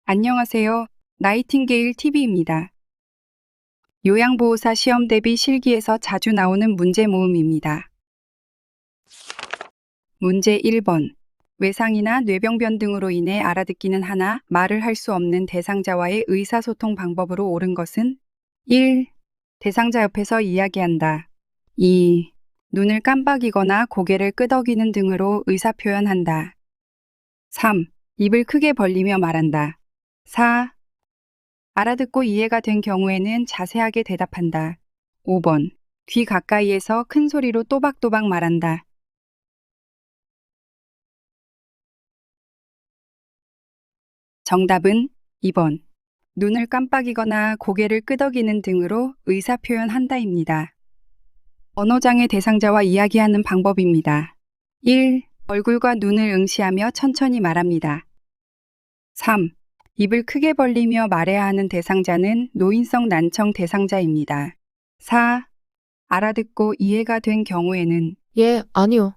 안녕하세요. 나이팅게일 TV입니다. 요양보호사 시험 대비 실기에서 자주 나오는 문제 모음입니다. 문제 1번. 외상이나 뇌병변 등으로 인해 알아듣기는 하나 말을 할 수 없는 대상자와의 의사소통 방법으로 옳은 것은 1. 대상자 옆에서 이야기한다. 2. 눈을 깜빡이거나 고개를 끄덕이는 등으로 의사표현한다. 3. 입을 크게 벌리며 말한다. 4. 알아듣고 이해가 된 경우에는 자세하게 대답한다. 5번. 귀 가까이에서 큰 소리로 또박또박 말한다. 정답은 2번. 눈을 깜빡이거나 고개를 끄덕이는 등으로 의사표현한다입니다. 언어장애 대상자와 이야기하는 방법입니다. 1. 얼굴과 눈을 응시하며 천천히 말합니다. 3. 입을 크게 벌리며 말해야 하는 대상자는 노인성 난청 대상자입니다. 4. 알아듣고 이해가 된 경우에는 예, 아니요.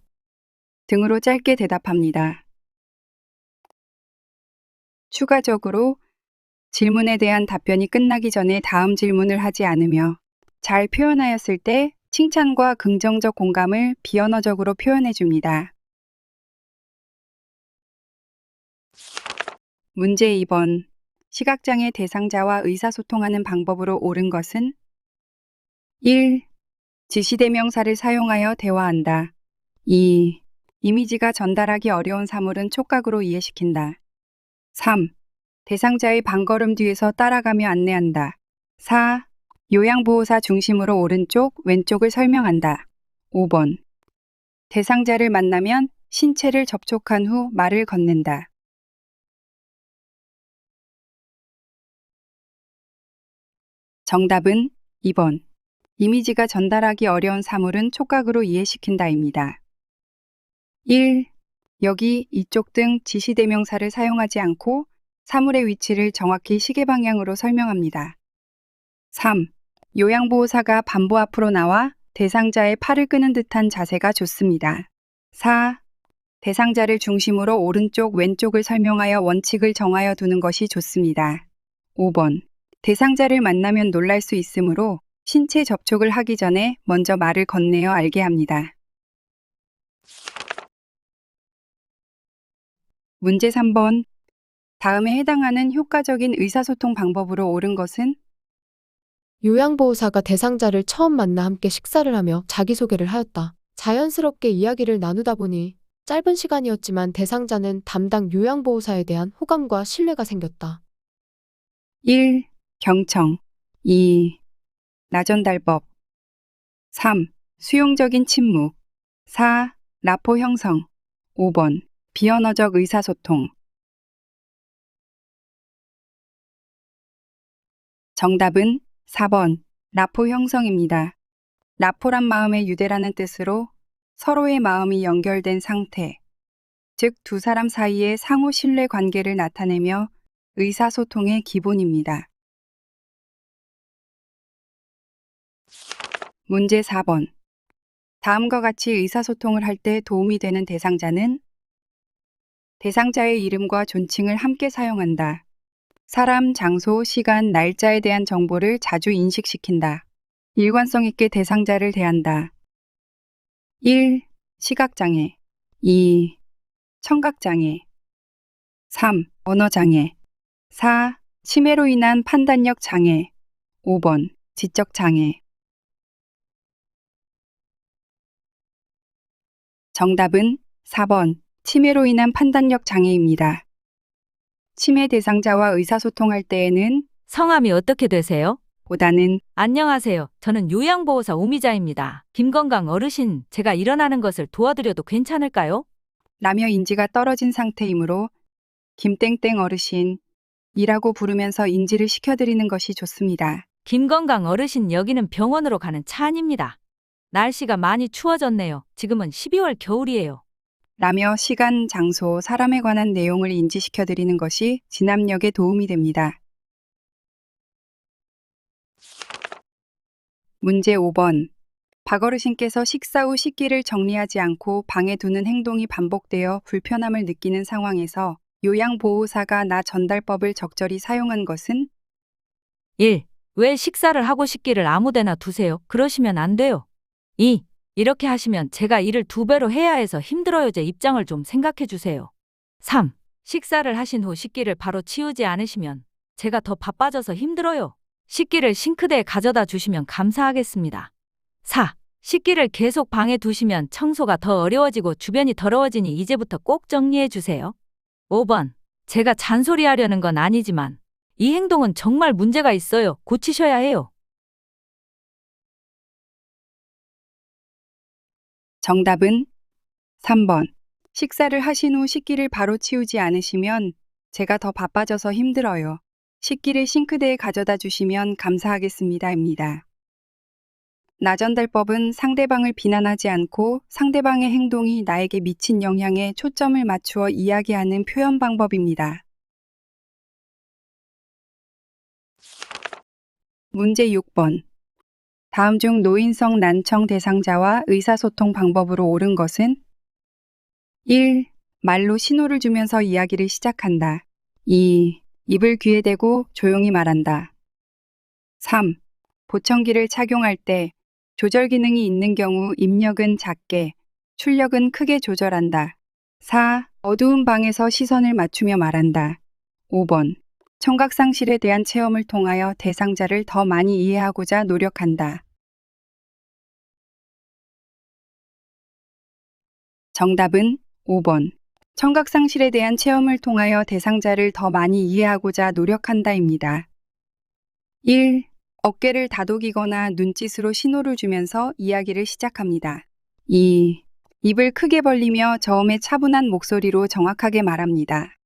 등으로 짧게 대답합니다. 추가적으로 질문에 대한 답변이 끝나기 전에 다음 질문을 하지 않으며 잘 표현하였을 때 칭찬과 긍정적 공감을 비언어적으로 표현해 줍니다. 문제 2번. 시각장애 대상자와 의사소통하는 방법으로 옳은 것은 1. 지시대명사를 사용하여 대화한다. 2. 이미지가 전달하기 어려운 사물은 촉각으로 이해시킨다. 3. 대상자의 방걸음 뒤에서 따라가며 안내한다. 4. 요양보호사 중심으로 오른쪽, 왼쪽을 설명한다. 5번. 대상자를 만나면 신체를 접촉한 후 말을 건넨다. 정답은 2번. 이미지가 전달하기 어려운 사물은 촉각으로 이해시킨다입니다. 1. 여기, 이쪽 등 지시대명사를 사용하지 않고 사물의 위치를 정확히 시계 방향으로 설명합니다. 3. 요양보호사가 반보 앞으로 나와 대상자의 팔을 끄는 듯한 자세가 좋습니다. 4. 대상자를 중심으로 오른쪽, 왼쪽을 설명하여 원칙을 정하여 두는 것이 좋습니다. 5번. 대상자를 만나면 놀랄 수 있으므로 신체 접촉을 하기 전에 먼저 말을 건네어 알게 합니다. 문제 3번. 다음에 해당하는 효과적인 의사소통 방법으로 옳은 것은 요양보호사가 대상자를 처음 만나 함께 식사를 하며 자기소개를 하였다. 자연스럽게 이야기를 나누다 보니 짧은 시간이었지만 대상자는 담당 요양보호사에 대한 호감과 신뢰가 생겼다. 1. 경청 2. 나전달법 3. 수용적인 침묵 4. 라포 형성 5번. 비언어적 의사소통 정답은 4번. 라포 형성입니다. 라포란 마음의 유대라는 뜻으로 서로의 마음이 연결된 상태, 즉 두 사람 사이의 상호 신뢰 관계를 나타내며 의사소통의 기본입니다. 문제 4번. 다음과 같이 의사소통을 할 때 도움이 되는 대상자는 대상자의 이름과 존칭을 함께 사용한다. 사람, 장소, 시간, 날짜에 대한 정보를 자주 인식시킨다. 일관성 있게 대상자를 대한다. 1. 시각장애 2. 청각장애 3. 언어장애 4. 치매로 인한 판단력 장애 5번. 지적장애 정답은 4번. 치매로 인한 판단력 장애입니다. 치매 대상자와 의사소통할 때에는 성함이 어떻게 되세요? 보다는 안녕하세요. 저는 요양보호사 오미자입니다. 김건강 어르신, 제가 일어나는 것을 도와드려도 괜찮을까요? 라며 인지가 떨어진 상태이므로 김땡땡 어르신이라고 부르면서 인지를 시켜드리는 것이 좋습니다. 김건강 어르신, 여기는 병원으로 가는 차 안입니다. 날씨가 많이 추워졌네요. 지금은 12월 겨울이에요. 라며 시간, 장소, 사람에 관한 내용을 인지시켜드리는 것이 진압력에 도움이 됩니다. 문제 5번. 박어르신께서 식사 후 식기를 정리하지 않고 방에 두는 행동이 반복되어 불편함을 느끼는 상황에서 요양보호사가 나 전달법을 적절히 사용한 것은 1. 왜 식사를 하고 식기를 아무데나 두세요? 그러시면 안 돼요. 2. 이렇게 하시면 제가 일을 2배로 해야 해서 힘들어요. 제 입장을 좀 생각해 주세요. 3. 식사를 하신 후 식기를 바로 치우지 않으시면 제가 더 바빠져서 힘들어요. 식기를 싱크대에 가져다 주시면 감사하겠습니다. 4. 식기를 계속 방에 두시면 청소가 더 어려워지고 주변이 더러워지니 이제부터 꼭 정리해 주세요. 5번. 제가 잔소리하려는 건 아니지만 이 행동은 정말 문제가 있어요. 고치셔야 해요. 정답은 3번. 식사를 하신 후 식기를 바로 치우지 않으시면 제가 더 바빠져서 힘들어요. 식기를 싱크대에 가져다 주시면 감사하겠습니다.입니다. 나전달법은 상대방을 비난하지 않고 상대방의 행동이 나에게 미친 영향에 초점을 맞추어 이야기하는 표현 방법입니다. 문제 6번. 다음 중 노인성 난청 대상자와 의사소통 방법으로 옳은 것은 1. 말로 신호를 주면서 이야기를 시작한다. 2. 입을 귀에 대고 조용히 말한다. 3. 보청기를 착용할 때 조절 기능이 있는 경우 입력은 작게, 출력은 크게 조절한다. 4. 어두운 방에서 시선을 맞추며 말한다. 5번. 청각 상실에 대한 체험을 통하여 대상자를 더 많이 이해하고자 노력한다. 정답은 5번. 청각 상실에 대한 체험을 통하여 대상자를 더 많이 이해하고자 노력한다입니다. 1. 어깨를 다독이거나 눈짓으로 신호를 주면서 이야기를 시작합니다. 2. 입을 크게 벌리며 저음의 차분한 목소리로 정확하게 말합니다.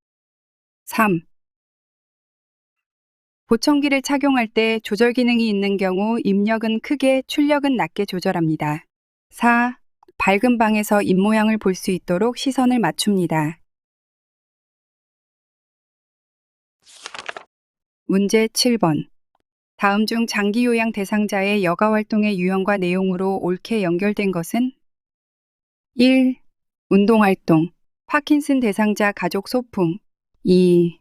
3. 보청기를 착용할 때 조절 기능이 있는 경우 입력은 크게, 출력은 낮게 조절합니다. 4. 밝은 방에서 입모양을 볼 수 있도록 시선을 맞춥니다. 문제 7번. 다음 중 장기 요양 대상자의 여가 활동의 유형과 내용으로 옳게 연결된 것은 1. 운동활동, 파킨슨 대상자 가족 소풍. 2.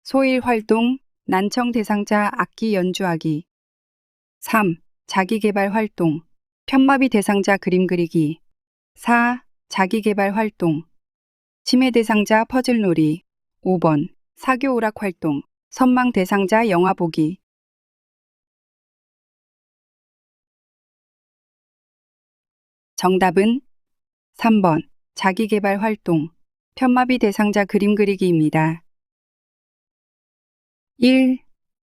소일 활동, 난청 대상자 악기 연주하기. 3. 자기개발 활동, 편마비 대상자 그림 그리기. 4. 자기개발 활동, 치매 대상자 퍼즐놀이. 5번. 사교 오락 활동, 선망 대상자 영화 보기. 정답은 3번. 자기개발 활동, 편마비 대상자 그림 그리기입니다. 1.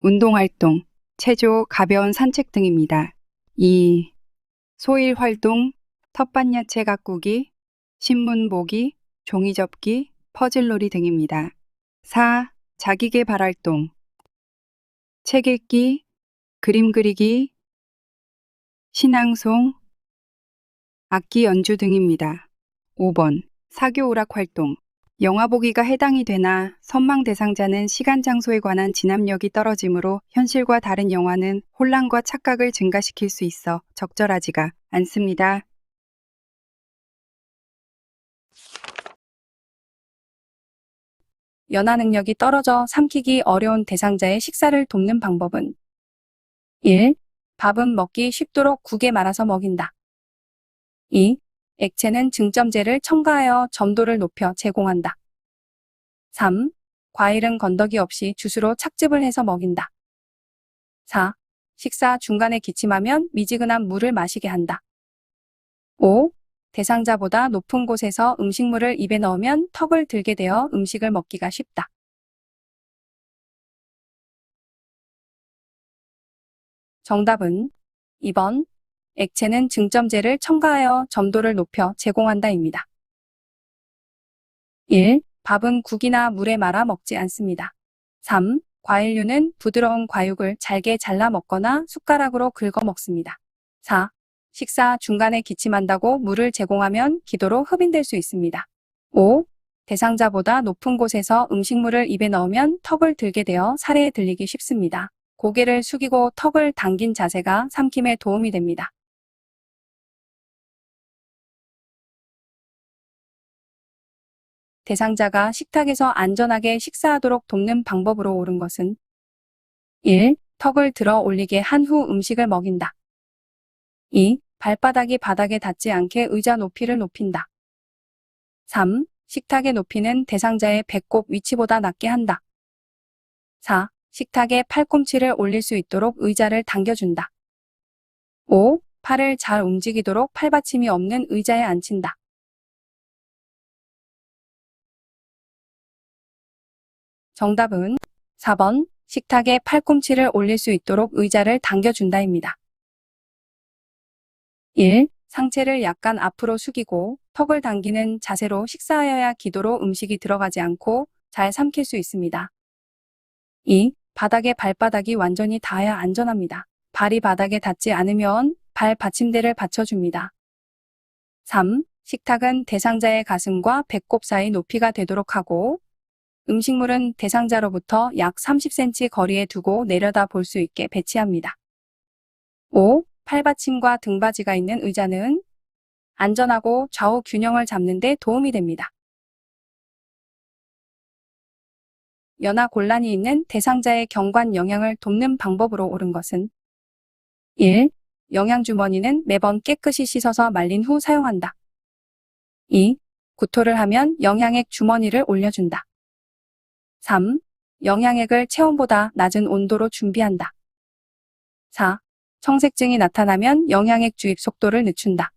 운동활동, 체조, 가벼운 산책 등입니다. 2. 소일 활동, 텃밭야채 가꾸기, 신문 보기, 종이 접기, 퍼즐놀이 등입니다. 4. 자기계발 활동, 책 읽기, 그림 그리기, 신앙송, 악기 연주 등입니다. 5번. 사교 오락 활동, 영화 보기가 해당이 되나 선망 대상자는 시간 장소에 관한 진압력이 떨어지므로 현실과 다른 영화는 혼란과 착각을 증가시킬 수 있어 적절하지가 않습니다. 연화 능력이 떨어져 삼키기 어려운 대상자의 식사를 돕는 방법은 1. 밥은 먹기 쉽도록 국에 말아서 먹인다. 2. 액체는 증점제를 첨가하여 점도를 높여 제공한다. 3. 과일은 건더기 없이 주스로 착즙을 해서 먹인다. 4. 식사 중간에 기침하면 미지근한 물을 마시게 한다. 5. 대상자보다 높은 곳에서 음식물을 입에 넣으면 턱을 들게 되어 음식을 먹기가 쉽다. 정답은 2번. 액체는 증점제를 첨가하여 점도를 높여 제공한다입니다. 1. 밥은 국이나 물에 말아 먹지 않습니다. 3. 과일류는 부드러운 과육을 잘게 잘라 먹거나 숟가락으로 긁어 먹습니다. 4. 식사 중간에 기침한다고 물을 제공하면 기도로 흡인될 수 있습니다. 5. 대상자보다 높은 곳에서 음식물을 입에 넣으면 턱을 들게 되어 살에 들리기 쉽습니다. 고개를 숙이고 턱을 당긴 자세가 삼킴에 도움이 됩니다. 대상자가 식탁에서 안전하게 식사하도록 돕는 방법으로 옳은 것은 1. 턱을 들어 올리게 한 후 음식을 먹인다. 2. 발바닥이 바닥에 닿지 않게 의자 높이를 높인다. 3. 식탁의 높이는 대상자의 배꼽 위치보다 낮게 한다. 4. 식탁에 팔꿈치를 올릴 수 있도록 의자를 당겨준다. 5. 팔을 잘 움직이도록 팔받침이 없는 의자에 앉힌다. 정답은 4번 식탁에 팔꿈치를 올릴 수 있도록 의자를 당겨준다입니다. 1. 상체를 약간 앞으로 숙이고 턱을 당기는 자세로 식사하여야 기도로 음식이 들어가지 않고 잘 삼킬 수 있습니다. 2. 바닥에 발바닥이 완전히 닿아야 안전합니다. 발이 바닥에 닿지 않으면 발 받침대를 받쳐줍니다. 3. 식탁은 대상자의 가슴과 배꼽 사이 높이가 되도록 하고 음식물은 대상자로부터 약 30cm 거리에 두고 내려다 볼 수 있게 배치합니다. 5. 팔받침과 등받이가 있는 의자는 안전하고 좌우 균형을 잡는 데 도움이 됩니다. 연하 곤란이 있는 대상자의 경관 영양을 돕는 방법으로 옳은 것은 1. 영양주머니는 매번 깨끗이 씻어서 말린 후 사용한다. 2. 구토를 하면 영양액 주머니를 올려준다. 3. 영양액을 체온보다 낮은 온도로 준비한다. 4. 청색증이 나타나면 영양액 주입 속도를 늦춘다.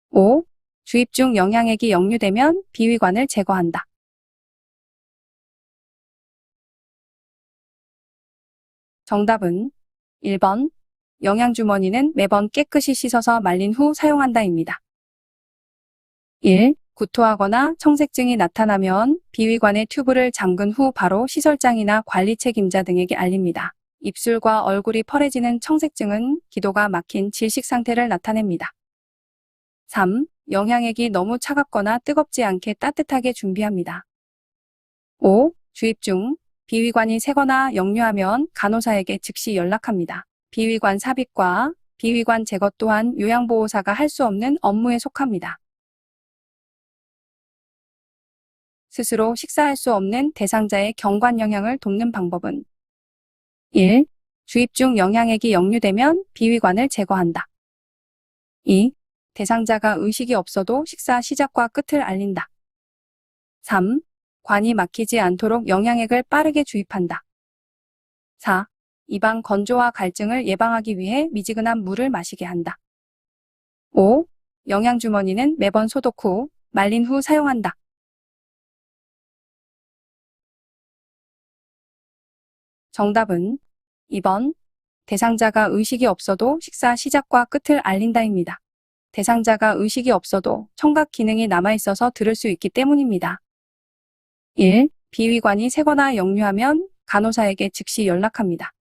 5. 주입 중 영양액이 역류되면 비위관을 제거한다. 정답은 1번 영양주머니는 매번 깨끗이 씻어서 말린 후 사용한다입니다. 1. 구토하거나 청색증이 나타나면 비위관의 튜브를 잠근 후 바로 시설장이나 관리 책임자 등에게 알립니다. 입술과 얼굴이 펄해지는 청색증은 기도가 막힌 질식 상태를 나타냅니다. 3. 영양액이 너무 차갑거나 뜨겁지 않게 따뜻하게 준비합니다. 5. 주입 중 비위관이 새거나 역류하면 간호사에게 즉시 연락합니다. 비위관 삽입과 비위관 제거 또한 요양보호사가 할 수 없는 업무에 속합니다. 스스로 식사할 수 없는 대상자의 경관 영양을 돕는 방법은 1. 주입 중 영양액이 역류되면 비위관을 제거한다. 2. 대상자가 의식이 없어도 식사 시작과 끝을 알린다. 3. 관이 막히지 않도록 영양액을 빠르게 주입한다. 4. 입안 건조와 갈증을 예방하기 위해 미지근한 물을 마시게 한다. 5. 영양주머니는 매번 소독 후, 말린 후 사용한다. 정답은 2번 대상자가 의식이 없어도 식사 시작과 끝을 알린다입니다. 대상자가 의식이 없어도 청각 기능이 남아있어서 들을 수 있기 때문입니다. 1. 비위관이 새거나 역류하면 간호사에게 즉시 연락합니다.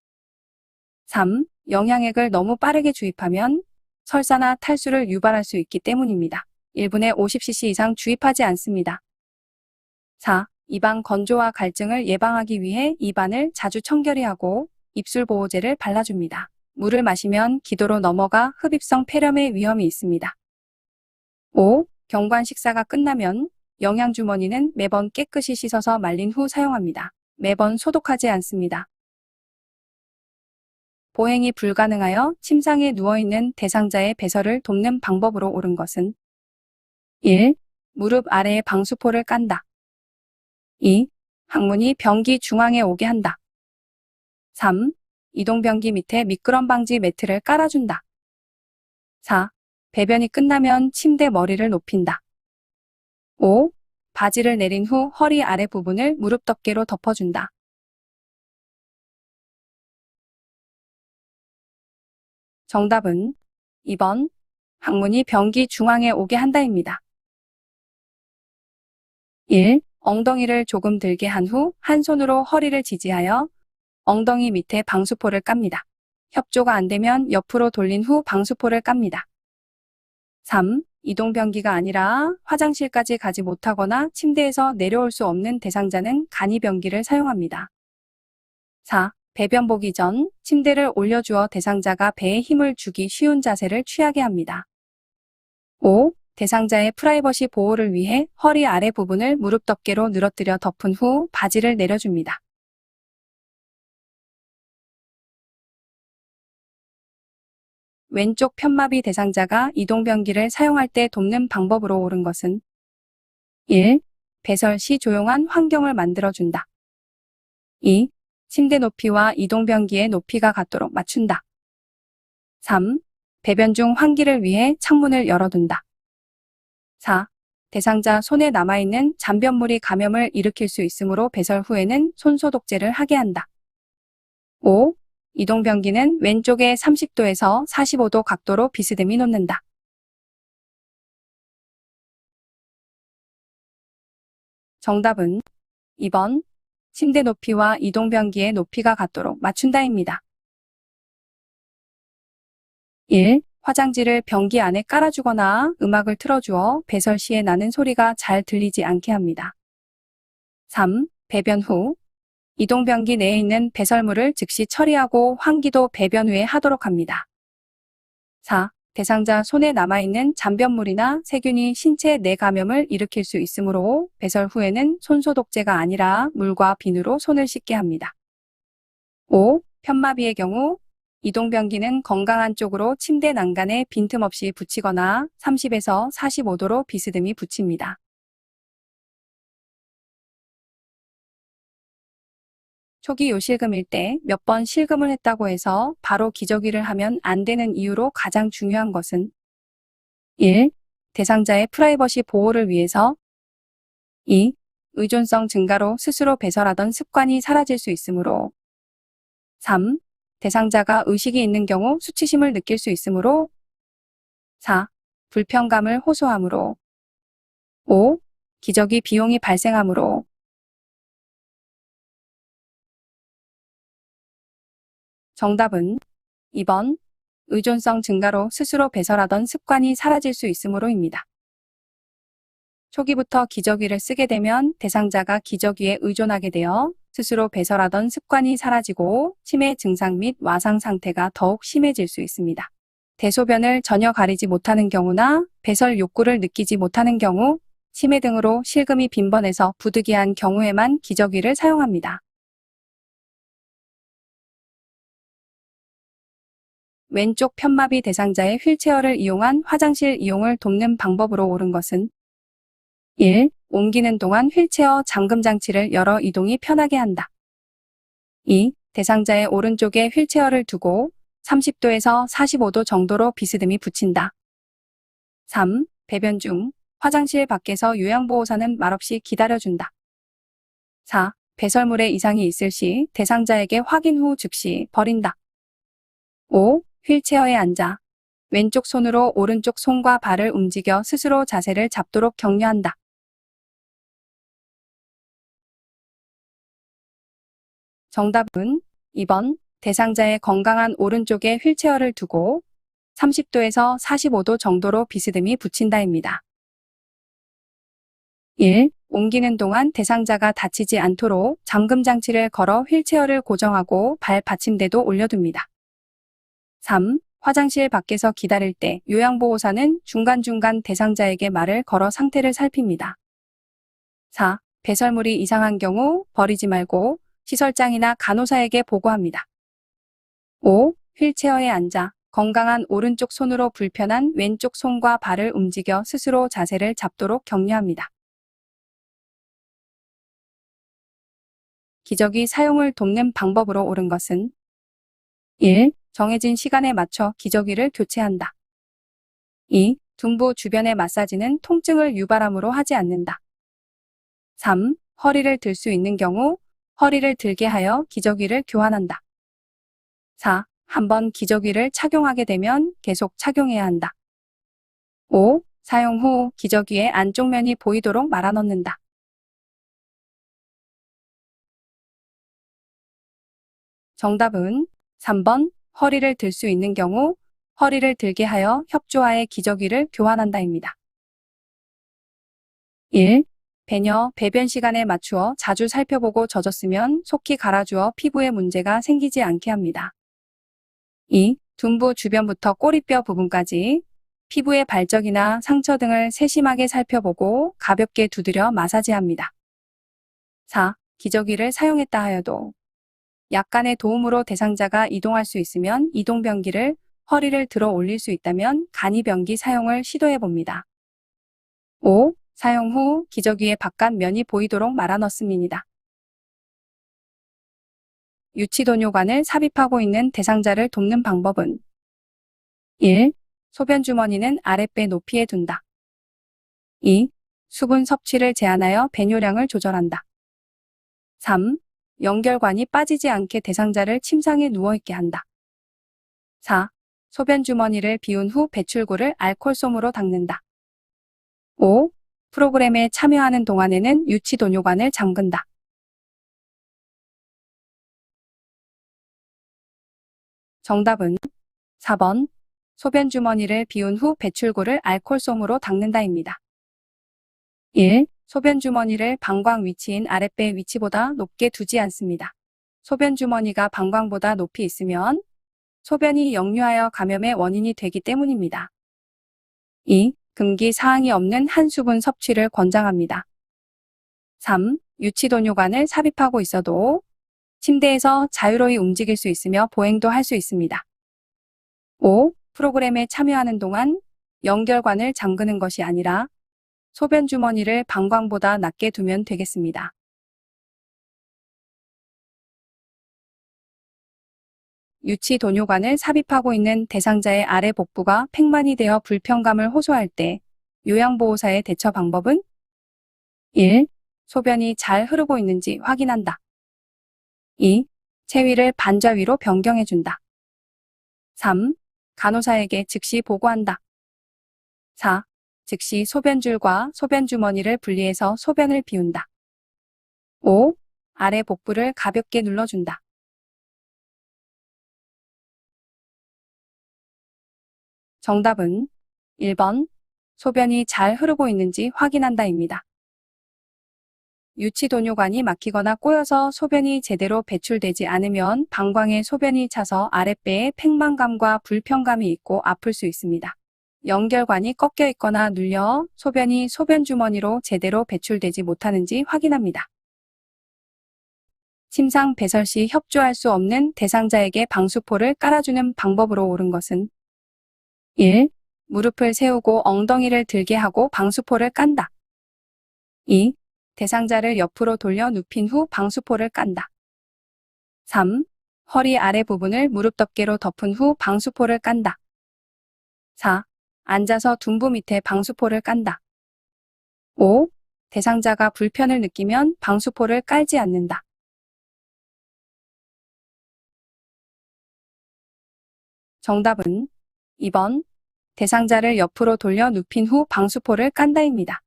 3. 영양액을 너무 빠르게 주입하면 설사나 탈수를 유발할 수 있기 때문입니다. 1분에 50cc 이상 주입하지 않습니다. 4. 입안 건조와 갈증을 예방하기 위해 입안을 자주 청결히하고 입술 보호제를 발라줍니다. 물을 마시면 기도로 넘어가 흡입성 폐렴의 위험이 있습니다. 5. 경관 식사가 끝나면 영양주머니는 매번 깨끗이 씻어서 말린 후 사용합니다. 매번 소독하지 않습니다. 보행이 불가능하여 침상에 누워있는 대상자의 배설을 돕는 방법으로 옳은 것은 1. 무릎 아래에 방수포를 깐다. 2. 항문이 변기 중앙에 오게 한다. 3. 이동변기 밑에 미끄럼 방지 매트를 깔아준다. 4. 배변이 끝나면 침대 머리를 높인다. 5. 바지를 내린 후 허리 아래 부분을 무릎 덮개로 덮어준다. 정답은 2번 항문이 변기 중앙에 오게 한다입니다. 1. 엉덩이를 조금 들게 한 후 한 손으로 허리를 지지하여 엉덩이 밑에 방수포를 깝니다. 협조가 안 되면 옆으로 돌린 후 방수포를 깝니다. 3. 이동변기가 아니라 화장실까지 가지 못하거나 침대에서 내려올 수 없는 대상자는 간이변기를 사용합니다. 4. 배변 보기 전 침대를 올려주어 대상자가 배에 힘을 주기 쉬운 자세를 취하게 합니다. 5. 대상자의 프라이버시 보호를 위해 허리 아래 부분을 무릎 덮개로 늘어뜨려 덮은 후 바지를 내려줍니다. 왼쪽 편마비 대상자가 이동변기를 사용할 때 돕는 방법으로 옳은 것은 1. 배설 시 조용한 환경을 만들어준다. 2. 침대 높이와 이동변기의 높이가 같도록 맞춘다. 3. 배변 중 환기를 위해 창문을 열어둔다. 4. 대상자 손에 남아있는 잔변물이 감염을 일으킬 수 있으므로 배설 후에는 손소독제를 하게 한다. 5. 이동변기는 왼쪽에 30도에서 45도 각도로 비스듬히 놓는다. 정답은 2번. 침대 높이와 이동변기의 높이가 같도록 맞춘다입니다. 1. 화장지를 변기 안에 깔아주거나 음악을 틀어주어 배설 시에 나는 소리가 잘 들리지 않게 합니다. 3. 배변 후 이동변기 내에 있는 배설물을 즉시 처리하고 환기도 배변 후에 하도록 합니다. 4. 대상자 손에 남아있는 잔변물이나 세균이 신체 내 감염을 일으킬 수 있으므로 배설 후에는 손소독제가 아니라 물과 비누로 손을 씻게 합니다. 5. 편마비의 경우 이동변기는 건강한 쪽으로 침대 난간에 빈틈없이 붙이거나 30에서 45도로 비스듬히 붙입니다. 초기 요실금일 때 몇 번 실금을 했다고 해서 바로 기저귀를 하면 안 되는 이유로 가장 중요한 것은 1. 대상자의 프라이버시 보호를 위해서 2. 의존성 증가로 스스로 배설하던 습관이 사라질 수 있으므로 3. 대상자가 의식이 있는 경우 수치심을 느낄 수 있으므로 4. 불편감을 호소하므로 5. 기저귀 비용이 발생하므로 정답은 2번. 의존성 증가로 스스로 배설하던 습관이 사라질 수 있으므로입니다. 초기부터 기저귀를 쓰게 되면 대상자가 기저귀에 의존하게 되어 스스로 배설하던 습관이 사라지고 치매 증상 및 와상 상태가 더욱 심해질 수 있습니다. 대소변을 전혀 가리지 못하는 경우나 배설 욕구를 느끼지 못하는 경우, 치매 등으로 실금이 빈번해서 부득이한 경우에만 기저귀를 사용합니다. 왼쪽 편마비 대상자의 휠체어를 이용한 화장실 이용을 돕는 방법으로 옳은 것은 1. 옮기는 동안 휠체어 잠금 장치를 열어 이동이 편하게 한다. 2. 대상자의 오른쪽에 휠체어를 두고 30도에서 45도 정도로 비스듬히 붙인다. 3. 배변 중 화장실 밖에서 요양보호사는 말없이 기다려준다. 4. 배설물에 이상이 있을 시 대상자에게 확인 후 즉시 버린다. 5. 휠체어에 앉아 왼쪽 손으로 오른쪽 손과 발을 움직여 스스로 자세를 잡도록 격려한다. 정답은 2번. 대상자의 건강한 오른쪽에 휠체어를 두고 30도에서 45도 정도로 비스듬히 붙인다입니다. 1. 옮기는 동안 대상자가 다치지 않도록 잠금 장치를 걸어 휠체어를 고정하고 발 받침대도 올려둡니다. 3. 화장실 밖에서 기다릴 때 요양보호사는 중간중간 대상자에게 말을 걸어 상태를 살핍니다. 4. 배설물이 이상한 경우 버리지 말고 시설장이나 간호사에게 보고합니다. 5. 휠체어에 앉아 건강한 오른쪽 손으로 불편한 왼쪽 손과 발을 움직여 스스로 자세를 잡도록 격려합니다. 기저귀 사용을 돕는 방법으로 옳은 것은 1. 정해진 시간에 맞춰 기저귀를 교체한다. 2. 둔부 주변의 마사지는 통증을 유발함으로 하지 않는다. 3. 허리를 들 수 있는 경우 허리를 들게 하여 기저귀를 교환한다. 4. 한번 기저귀를 착용하게 되면 계속 착용해야 한다. 5. 사용 후 기저귀의 안쪽 면이 보이도록 말아 넣는다. 정답은 3번. 허리를 들 수 있는 경우 허리를 들게 하여 협조하에 기저귀를 교환한다입니다. 1. 배녀, 배변 시간에 맞추어 자주 살펴보고 젖었으면 속히 갈아주어 피부에 문제가 생기지 않게 합니다. 2. 둔부 주변부터 꼬리뼈 부분까지 피부의 발적이나 상처 등을 세심하게 살펴보고 가볍게 두드려 마사지합니다. 4. 기저귀를 사용했다 하여도 약간의 도움으로 대상자가 이동할 수 있으면 이동변기를, 허리를 들어 올릴 수 있다면 간이변기 사용을 시도해 봅니다. 5. 사용 후 기저귀의 바깥 면이 보이도록 말아 넣습니다. 유치도뇨관을 삽입하고 있는 대상자를 돕는 방법은 1. 소변 주머니는 아랫배 높이에 둔다. 2. 수분 섭취를 제한하여 배뇨량을 조절한다. 3. 연결관이 빠지지 않게 대상자를 침상에 누워있게 한다. 4. 소변 주머니를 비운 후 배출구를 알콜솜으로 닦는다. 5. 프로그램에 참여하는 동안에는 유치도뇨관을 잠근다. 정답은 4번. 소변 주머니를 비운 후 배출구를 알콜솜으로 닦는다입니다. 1. 소변 주머니를 방광 위치인 아랫배 위치보다 높게 두지 않습니다. 소변 주머니가 방광보다 높이 있으면 소변이 역류하여 감염의 원인이 되기 때문입니다. 2. 금기 사항이 없는 한수분 섭취를 권장합니다. 3. 유치도뇨관을 삽입하고 있어도 침대에서 자유로이 움직일 수 있으며 보행도 할 수 있습니다. 5. 프로그램에 참여하는 동안 연결관을 잠그는 것이 아니라 소변 주머니를 방광보다 낮게 두면 되겠습니다. 유치도뇨관을 삽입하고 있는 대상자의 아래 복부가 팽만이 되어 불편감을 호소할 때 요양보호사의 대처 방법은 1. 소변이 잘 흐르고 있는지 확인한다. 2. 체위를 반좌 위로 변경해준다. 3. 간호사에게 즉시 보고한다. 4. 즉시 소변줄과 소변주머니를 분리해서 소변을 비운다. 5. 아래 복부를 가볍게 눌러준다. 정답은 1번. 소변이 잘 흐르고 있는지 확인한다입니다. 유치도뇨관이 막히거나 꼬여서 소변이 제대로 배출되지 않으면 방광에 소변이 차서 아랫배에 팽만감과 불편감이 있고 아플 수 있습니다. 연결관이 꺾여 있거나 눌려 소변이 소변주머니로 제대로 배출되지 못하는지 확인합니다. 침상 배설 시 협조할 수 없는 대상자에게 방수포를 깔아주는 방법으로 옳은 것은 1. 무릎을 세우고 엉덩이를 들게 하고 방수포를 깐다. 2. 대상자를 옆으로 돌려 눕힌 후 방수포를 깐다. 3. 허리 아래 부분을 무릎 덮개로 덮은 후 방수포를 깐다. 4. 앉아서 둔부 밑에 방수포를 깐다. 5. 대상자가 불편을 느끼면 방수포를 깔지 않는다. 정답은 2번. 대상자를 옆으로 돌려 눕힌 후 방수포를 깐다입니다.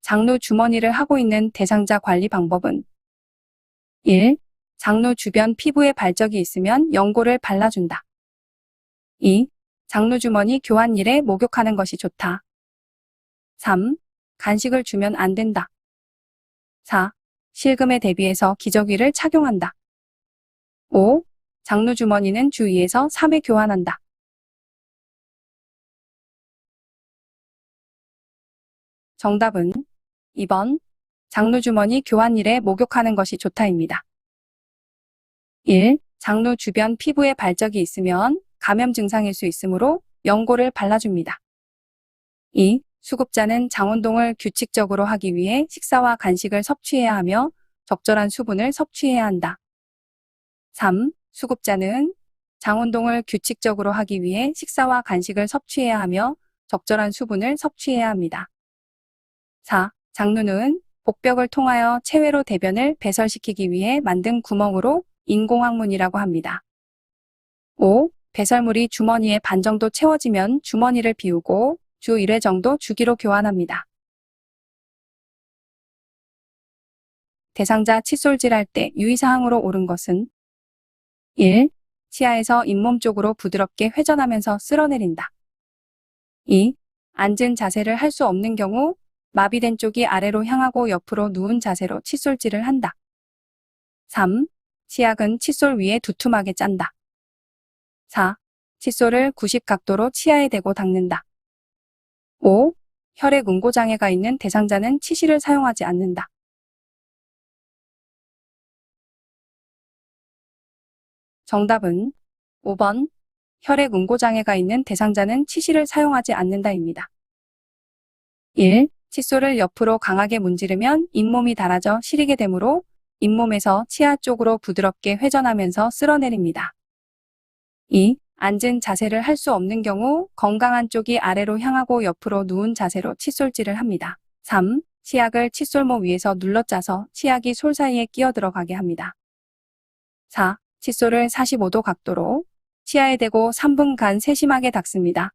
장루 주머니를 하고 있는 대상자 관리 방법은 1. 장루 주변 피부에 발적이 있으면 연고를 발라준다. 2. 장루 주머니 교환일에 목욕하는 것이 좋다. 3. 간식을 주면 안 된다. 4. 실금에 대비해서 기저귀를 착용한다. 5. 장루 주머니는 주 2에서 3회 교환한다. 정답은 2번. 장루 주머니 교환일에 목욕하는 것이 좋다입니다. 1. 장루 주변 피부에 발적이 있으면 감염 증상일 수 있으므로 연고를 발라줍니다. 2. 수급자는 장운동을 규칙적으로 하기 위해 식사와 간식을 섭취해야 하며 적절한 수분을 섭취해야 한다. 3. 수급자는 장운동을 규칙적으로 하기 위해 식사와 간식을 섭취해야 하며 적절한 수분을 섭취해야 합니다. 4. 장루는 복벽을 통하여 체외로 대변을 배설시키기 위해 만든 구멍으로 인공항문이라고 합니다. 5. 배설물이 주머니에 반 정도 채워지면 주머니를 비우고 주 1회 정도 주기로 교환합니다. 대상자 칫솔질할 때 유의사항으로 옳은 것은 1. 치아에서 잇몸 쪽으로 부드럽게 회전하면서 쓸어내린다. 2. 앉은 자세를 할 수 없는 경우 마비된 쪽이 아래로 향하고 옆으로 누운 자세로 칫솔질을 한다. 3. 치약은 칫솔 위에 두툼하게 짠다. 4. 칫솔을 90 각도로 치아에 대고 닦는다. 5. 혈액 응고 장애가 있는 대상자는 치실을 사용하지 않는다. 정답은 5번. 혈액 응고 장애가 있는 대상자는 치실을 사용하지 않는다입니다. 1. 칫솔을 옆으로 강하게 문지르면 잇몸이 닳아져 시리게 되므로 잇몸에서 치아 쪽으로 부드럽게 회전하면서 쓸어내립니다. 2. 앉은 자세를 할 수 없는 경우 건강한 쪽이 아래로 향하고 옆으로 누운 자세로 칫솔질을 합니다. 3. 치약을 칫솔모 위에서 눌러 짜서 치약이 솔 사이에 끼어 들어가게 합니다. 4. 칫솔을 45도 각도로 치아에 대고 3분간 세심하게 닦습니다.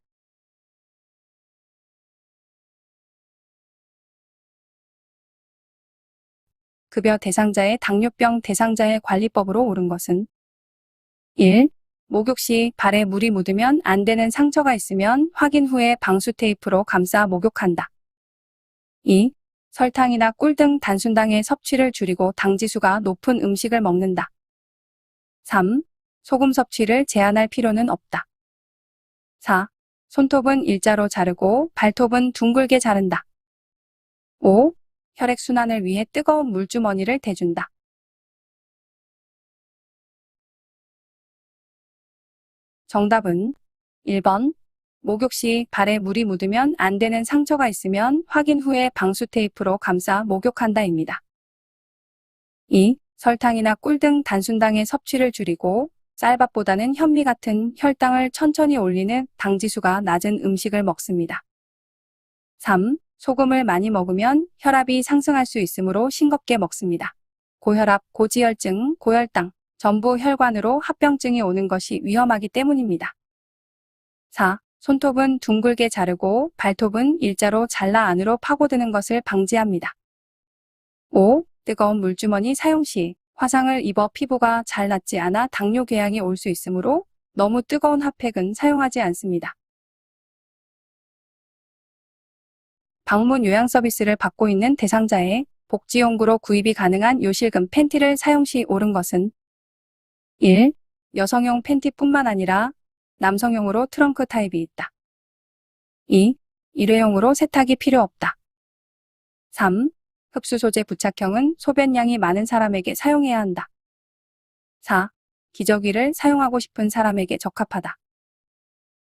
급여 대상자의 당뇨병 대상자의 관리법으로 옳은 것은 1. 목욕 시 발에 물이 묻으면 안 되는 상처가 있으면 확인 후에 방수 테이프로 감싸 목욕한다. 2. 설탕이나 꿀 등 단순당의 섭취를 줄이고 당지수가 높은 음식을 먹는다. 3. 소금 섭취를 제한할 필요는 없다. 4. 손톱은 일자로 자르고 발톱은 둥글게 자른다. 5. 혈액순환을 위해 뜨거운 물주머니를 대준다. 정답은 1번. 목욕 시 발에 물이 묻으면 안 되는 상처가 있으면 확인 후에 방수 테이프로 감싸 목욕한다입니다. 2. 설탕이나 꿀 등 단순당의 섭취를 줄이고 쌀밥보다는 현미 같은 혈당을 천천히 올리는 당지수가 낮은 음식을 먹습니다. 3. 소금을 많이 먹으면 혈압이 상승할 수 있으므로 싱겁게 먹습니다. 고혈압, 고지혈증, 고혈당, 전부 혈관으로 합병증이 오는 것이 위험하기 때문입니다. 4. 손톱은 둥글게 자르고 발톱은 일자로 잘라 안으로 파고드는 것을 방지합니다. 5. 뜨거운 물주머니 사용 시 화상을 입어 피부가 잘 낫지 않아 당뇨 궤양이 올 수 있으므로 너무 뜨거운 핫팩은 사용하지 않습니다. 방문 요양 서비스를 받고 있는 대상자의 복지용구로 구입이 가능한 요실금 팬티를 사용 시 옳은 것은 1. 여성용 팬티뿐만 아니라 남성용으로 트렁크 타입이 있다. 2. 일회용으로 세탁이 필요 없다. 3. 흡수 소재 부착형은 소변량이 많은 사람에게 사용해야 한다. 4. 기저귀를 사용하고 싶은 사람에게 적합하다.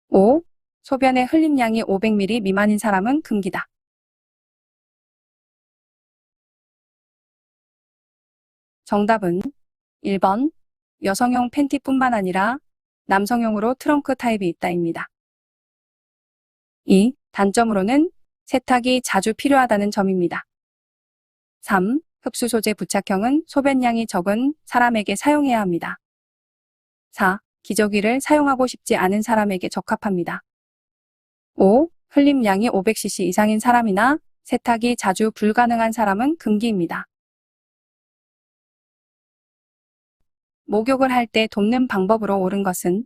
5. 소변의 흘림량이 500ml 미만인 사람은 금기다. 정답은 1번. 여성용 팬티뿐만 아니라 남성용으로 트렁크 타입이 있다입니다. 2. 단점으로는 세탁이 자주 필요하다는 점입니다. 3. 흡수 소재 부착형은 소변량이 적은 사람에게 사용해야 합니다. 4. 기저귀를 사용하고 싶지 않은 사람에게 적합합니다. 5. 흘림량이 500cc 이상인 사람이나 세탁이 자주 불가능한 사람은 금기입니다. 목욕을 할 때 돕는 방법으로 옳은 것은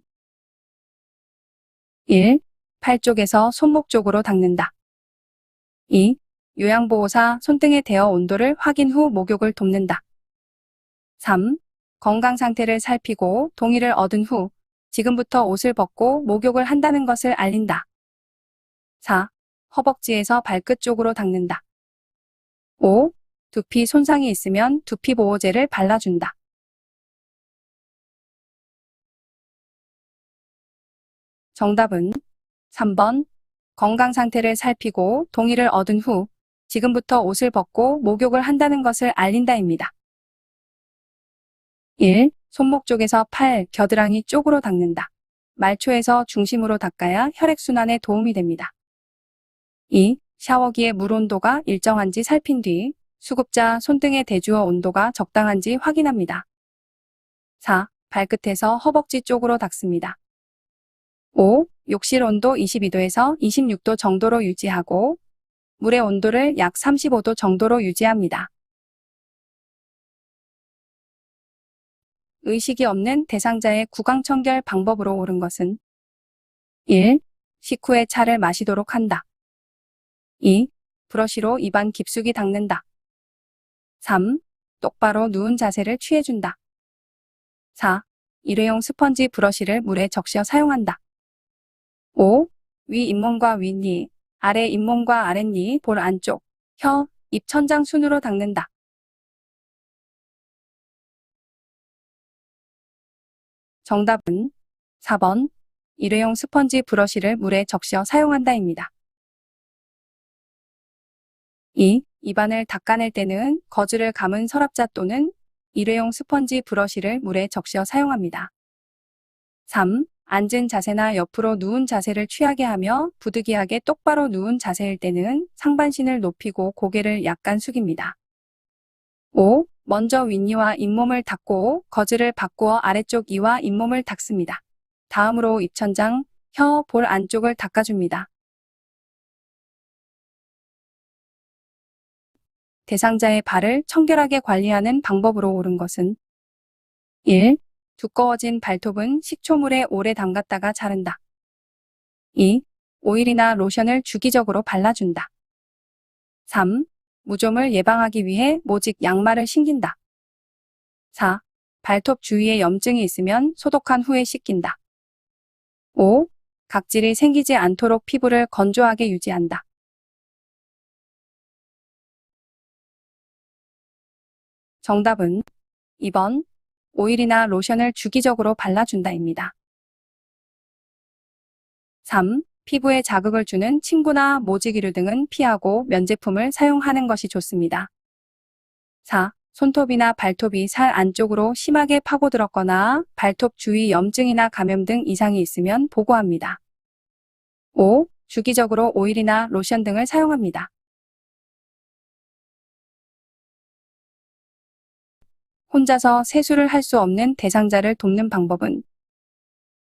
1. 팔 쪽에서 손목 쪽으로 닦는다. 2. 요양보호사 손등에 대어 온도를 확인 후 목욕을 돕는다. 3. 건강 상태를 살피고 동의를 얻은 후 지금부터 옷을 벗고 목욕을 한다는 것을 알린다. 4. 허벅지에서 발끝 쪽으로 닦는다. 5. 두피 손상이 있으면 두피 보호제를 발라준다. 정답은 3번. 건강 상태를 살피고 동의를 얻은 후 지금부터 옷을 벗고 목욕을 한다는 것을 알린다입니다. 1. 손목 쪽에서 팔, 겨드랑이 쪽으로 닦는다. 말초에서 중심으로 닦아야 혈액순환에 도움이 됩니다. 2. 샤워기의 물 온도가 일정한지 살핀 뒤 수급자 손등에 대주어 온도가 적당한지 확인합니다. 4. 발끝에서 허벅지 쪽으로 닦습니다. 5. 욕실 온도 22도에서 26도 정도로 유지하고 물의 온도를 약 35도 정도로 유지합니다. 의식이 없는 대상자의 구강청결 방법으로 옳은 것은 1. 식후에 차를 마시도록 한다. 2. 브러쉬로 입안 깊숙이 닦는다. 3. 똑바로 누운 자세를 취해준다. 4. 일회용 스펀지 브러쉬를 물에 적셔 사용한다. 5. 위 잇몸과 윗니, 아래 잇몸과 아랫니, 볼 안쪽, 혀, 입 천장 순으로 닦는다. 정답은 4번. 일회용 스펀지 브러쉬를 물에 적셔 사용한다입니다. 2. 입안을 닦아낼 때는 거즈를 감은 서랍자 또는 일회용 스펀지 브러쉬를 물에 적셔 사용합니다. 3. 앉은 자세나 옆으로 누운 자세를 취하게 하며 부득이하게 똑바로 누운 자세일 때는 상반신을 높이고 고개를 약간 숙입니다. 5. 먼저 윗니와 잇몸을 닦고 거즈를 바꾸어 아래쪽 이와 잇몸을 닦습니다. 다음으로 입천장, 혀, 볼 안쪽을 닦아줍니다. 대상자의 발을 청결하게 관리하는 방법으로 옳은 것은 1. 두꺼워진 발톱은 식초물에 오래 담갔다가 자른다. 2. 오일이나 로션을 주기적으로 발라준다. 3. 무좀을 예방하기 위해 모직 양말을 신긴다. 4. 발톱 주위에 염증이 있으면 소독한 후에 씻긴다. 5. 각질이 생기지 않도록 피부를 건조하게 유지한다. 정답은 2번. 오일이나 로션을 주기적으로 발라준다입니다. 3. 피부에 자극을 주는 침구나 모지기류 등은 피하고 면제품을 사용하는 것이 좋습니다. 4. 손톱이나 발톱이 살 안쪽으로 심하게 파고들었거나 발톱 주위 염증이나 감염 등 이상이 있으면 보고합니다. 5. 주기적으로 오일이나 로션 등을 사용합니다. 혼자서 세수를 할 수 없는 대상자를 돕는 방법은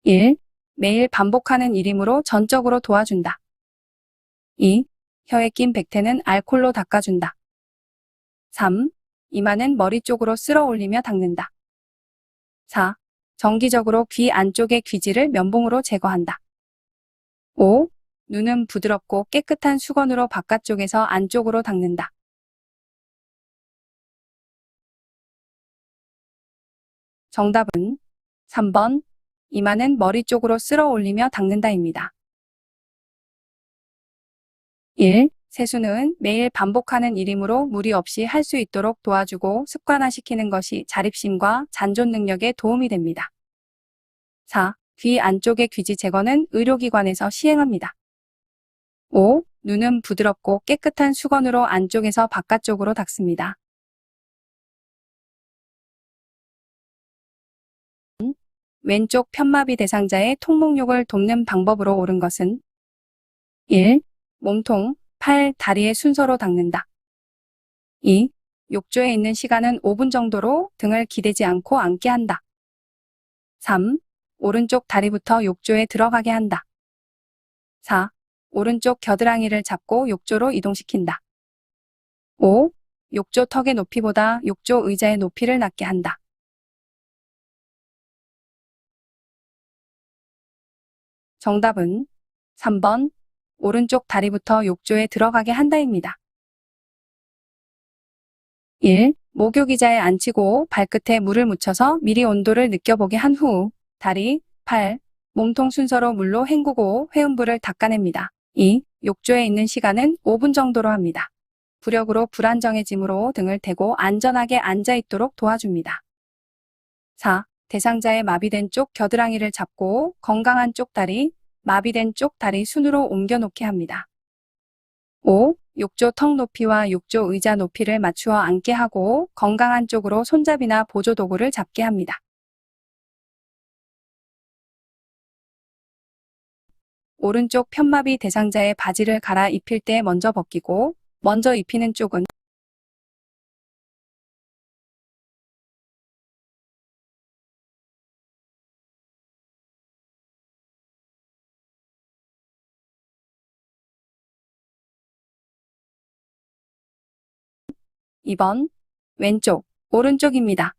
1. 매일 반복하는 일이므로 전적으로 도와준다. 2. 혀에 낀 백태는 알콜로 닦아준다. 3. 이마는 머리 쪽으로 쓸어 올리며 닦는다. 4. 정기적으로 귀 안쪽의 귀지를 면봉으로 제거한다. 5. 눈은 부드럽고 깨끗한 수건으로 바깥쪽에서 안쪽으로 닦는다. 정답은 3번. 이마는 머리 쪽으로 쓸어 올리며 닦는다입니다. 1. 세수는 매일 반복하는 일이므로 무리 없이 할 수 있도록 도와주고 습관화시키는 것이 자립심과 잔존 능력에 도움이 됩니다. 4. 귀 안쪽의 귀지 제거는 의료기관에서 시행합니다. 5. 눈은 부드럽고 깨끗한 수건으로 안쪽에서 바깥쪽으로 닦습니다. 왼쪽 편마비 대상자의 통목욕을 돕는 방법으로 옳은 것은 1. 몸통, 팔, 다리의 순서로 닦는다. 2. 욕조에 있는 시간은 5분 정도로 등을 기대지 않고 앉게 한다. 3. 오른쪽 다리부터 욕조에 들어가게 한다. 4. 오른쪽 겨드랑이를 잡고 욕조로 이동시킨다. 5. 욕조 턱의 높이보다 욕조 의자의 높이를 낮게 한다. 정답은 3번. 오른쪽 다리부터 욕조에 들어가게 한다입니다. 1. 목욕 의자에 앉히고 발끝에 물을 묻혀서 미리 온도를 느껴보게 한 후 다리, 팔, 몸통 순서로 물로 헹구고 회음부를 닦아냅니다. 2. 욕조에 있는 시간은 5분 정도로 합니다. 부력으로 불안정해지므로 등을 대고 안전하게 앉아있도록 도와줍니다. 4. 대상자의 마비된 쪽 겨드랑이를 잡고 건강한 쪽 다리, 마비된 쪽 다리 순으로 옮겨 놓게 합니다. 5. 욕조 턱 높이와 욕조 의자 높이를 맞추어 앉게 하고 건강한 쪽으로 손잡이나 보조 도구를 잡게 합니다. 오른쪽 편마비 대상자의 바지를 갈아 입힐 때 먼저 벗기고 먼저 입히는 쪽은 2번. 왼쪽, 오른쪽입니다.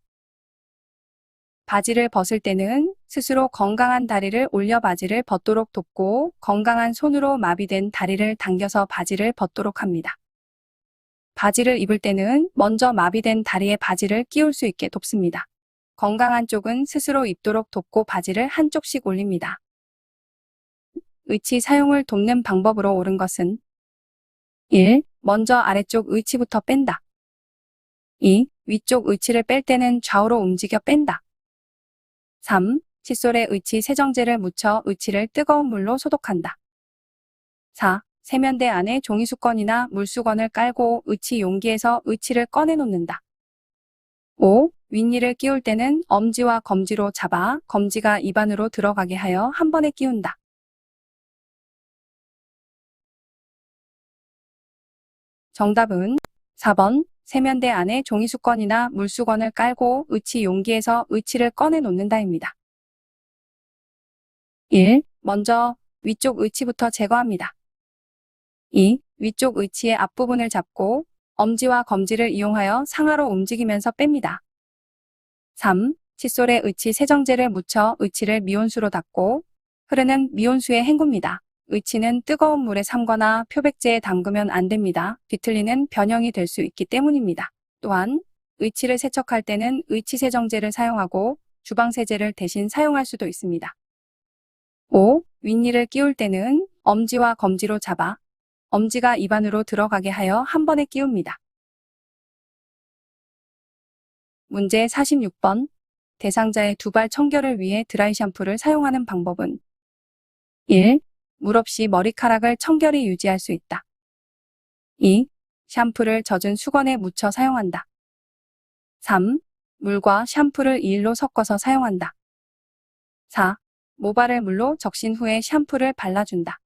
바지를 벗을 때는 스스로 건강한 다리를 올려 바지를 벗도록 돕고 건강한 손으로 마비된 다리를 당겨서 바지를 벗도록 합니다. 바지를 입을 때는 먼저 마비된 다리에 바지를 끼울 수 있게 돕습니다. 건강한 쪽은 스스로 입도록 돕고 바지를 한쪽씩 올립니다. 의치 사용을 돕는 방법으로 옳은 것은 1. 먼저 아래쪽 의치부터 뺀다. 2. 위쪽 의치를 뺄 때는 좌우로 움직여 뺀다. 3. 칫솔에 의치 세정제를 묻혀 의치를 뜨거운 물로 소독한다. 4. 세면대 안에 종이수건이나 물수건을 깔고 의치 용기에서 의치를 꺼내 놓는다. 5. 윗니를 끼울 때는 엄지와 검지로 잡아 검지가 입안으로 들어가게 하여 한 번에 끼운다. 정답은 4번. 세면대 안에 종이수건이나 물수건을 깔고 의치 용기에서 의치를 꺼내 놓는다입니다. 1. 먼저 위쪽 의치부터 제거합니다. 2. 위쪽 의치의 앞부분을 잡고 엄지와 검지를 이용하여 상하로 움직이면서 뺍니다. 3. 칫솔에 의치 세정제를 묻혀 의치를 미온수로 닦고 흐르는 미온수에 헹굽니다. 의치는 뜨거운 물에 삶거나 표백제에 담그면 안 됩니다. 뒤틀리는 변형이 될 수 있기 때문입니다. 또한 의치를 세척할 때는 의치 세정제를 사용하고 주방세제를 대신 사용할 수도 있습니다. 5. 윗니를 끼울 때는 엄지와 검지로 잡아 엄지가 입안으로 들어가게 하여 한 번에 끼웁니다. 문제 46번. 대상자의 두발 청결을 위해 드라이 샴푸를 사용하는 방법은 1. 물 없이 머리카락을 청결히 유지할 수 있다. 2. 샴푸를 젖은 수건에 묻혀 사용한다. 3. 물과 샴푸를 2:1로 섞어서 사용한다. 4. 모발을 물로 적신 후에 샴푸를 발라준다.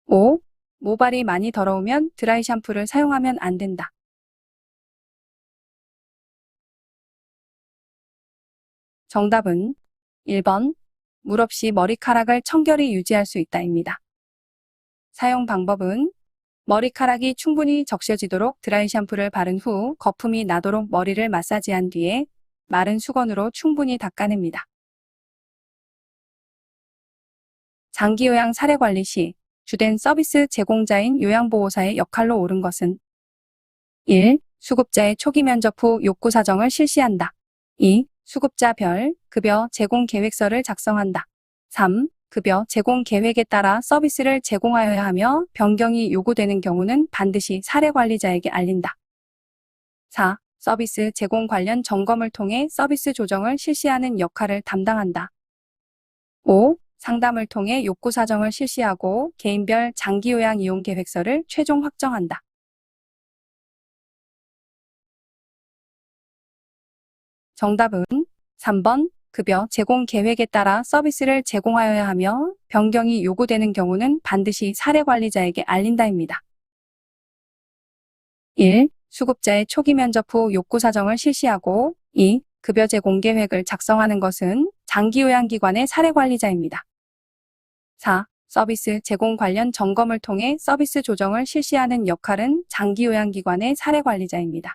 5. 모발이 많이 더러우면 드라이 샴푸를 사용하면 안 된다. 정답은 1번. 물 없이 머리카락을 청결히 유지할 수 있다입니다. 사용 방법은 머리카락이 충분히 적셔지도록 드라이 샴푸를 바른 후 거품이 나도록 머리를 마사지한 뒤에 마른 수건으로 충분히 닦아냅니다. 장기 요양 사례 관리 시 주된 서비스 제공자인 요양보호사의 역할로 옳은 것은 1. 수급자의 초기 면접 후 욕구 사정을 실시한다. 2. 수급자별 급여 제공 계획서를 작성한다. 3. 급여 제공 계획에 따라 서비스를 제공하여야 하며 변경이 요구되는 경우는 반드시 사례 관리자에게 알린다. 4. 서비스 제공 관련 점검을 통해 서비스 조정을 실시하는 역할을 담당한다. 5. 상담을 통해 욕구 사정을 실시하고 개인별 장기 요양 이용 계획서를 최종 확정한다. 정답은 3번. 급여 제공 계획에 따라 서비스를 제공하여야 하며 변경이 요구되는 경우는 반드시 사례 관리자에게 알린다입니다. 1. 수급자의 초기 면접 후 욕구 사정을 실시하고 2. 급여 제공 계획을 작성하는 것은 장기 요양기관의 사례 관리자입니다. 4. 서비스 제공 관련 점검을 통해 서비스 조정을 실시하는 역할은 장기 요양기관의 사례 관리자입니다.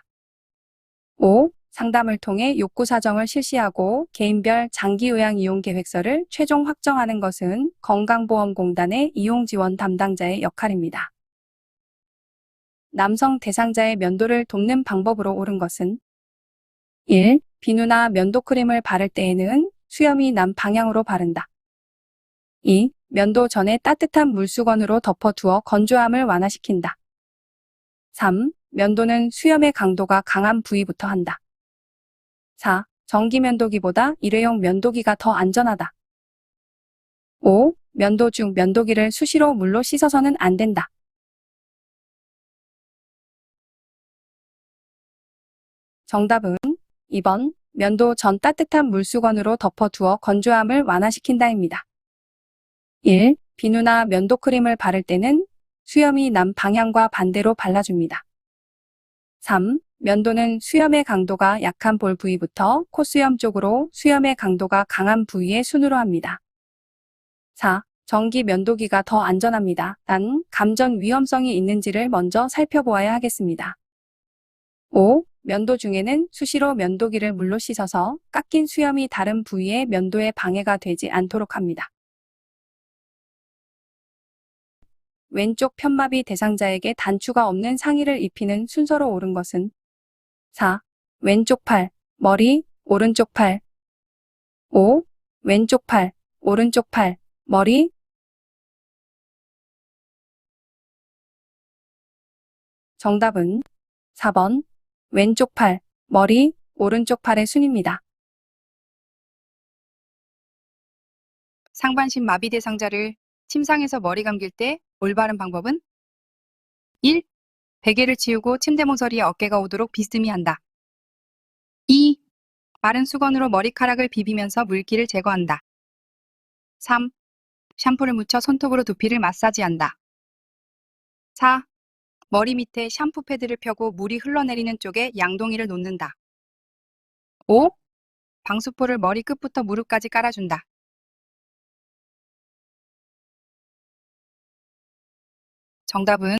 5. 상담을 통해 욕구 사정을 실시하고 개인별 장기 요양 이용 계획서를 최종 확정하는 것은 건강보험공단의 이용 지원 담당자의 역할입니다. 남성 대상자의 면도를 돕는 방법으로 옳은 것은 1. 비누나 면도 크림을 바를 때에는 수염이 난 방향으로 바른다. 2. 면도 전에 따뜻한 물수건으로 덮어두어 건조함을 완화시킨다. 3. 면도는 수염의 강도가 강한 부위부터 한다. 4. 전기 면도기보다 일회용 면도기가 더 안전하다. 5. 면도 중 면도기를 수시로 물로 씻어서는 안 된다. 정답은 2번. 면도 전 따뜻한 물수건으로 덮어두어 건조함을 완화시킨다입니다. 1. 비누나 면도 크림을 바를 때는 수염이 난 방향과 반대로 발라줍니다. 3. 면도는 수염의 강도가 약한 볼 부위부터 콧수염 쪽으로 수염의 강도가 강한 부위에 순으로 합니다. 4. 전기 면도기가 더 안전합니다. 단, 감전 위험성이 있는지를 먼저 살펴보아야 하겠습니다. 5. 면도 중에는 수시로 면도기를 물로 씻어서 깎인 수염이 다른 부위에 면도에 방해가 되지 않도록 합니다. 왼쪽 편마비 대상자에게 단추가 없는 상의를 입히는 순서로 옳은 것은 4. 왼쪽 팔, 머리, 오른쪽 팔. 5. 왼쪽 팔, 오른쪽 팔, 머리. 정답은 4번. 왼쪽 팔, 머리, 오른쪽 팔의 순입니다. 상반신 마비 대상자를 침상에서 머리 감길 때 올바른 방법은? 1. 베개를 치우고 침대 모서리에 어깨가 오도록 비스듬히 한다. 2. 마른 수건으로 머리카락을 비비면서 물기를 제거한다. 3. 샴푸를 묻혀 손톱으로 두피를 마사지한다. 4. 머리 밑에 샴푸 패드를 펴고 물이 흘러내리는 쪽에 양동이를 놓는다. 5. 방수포를 머리 끝부터 무릎까지 깔아준다. 정답은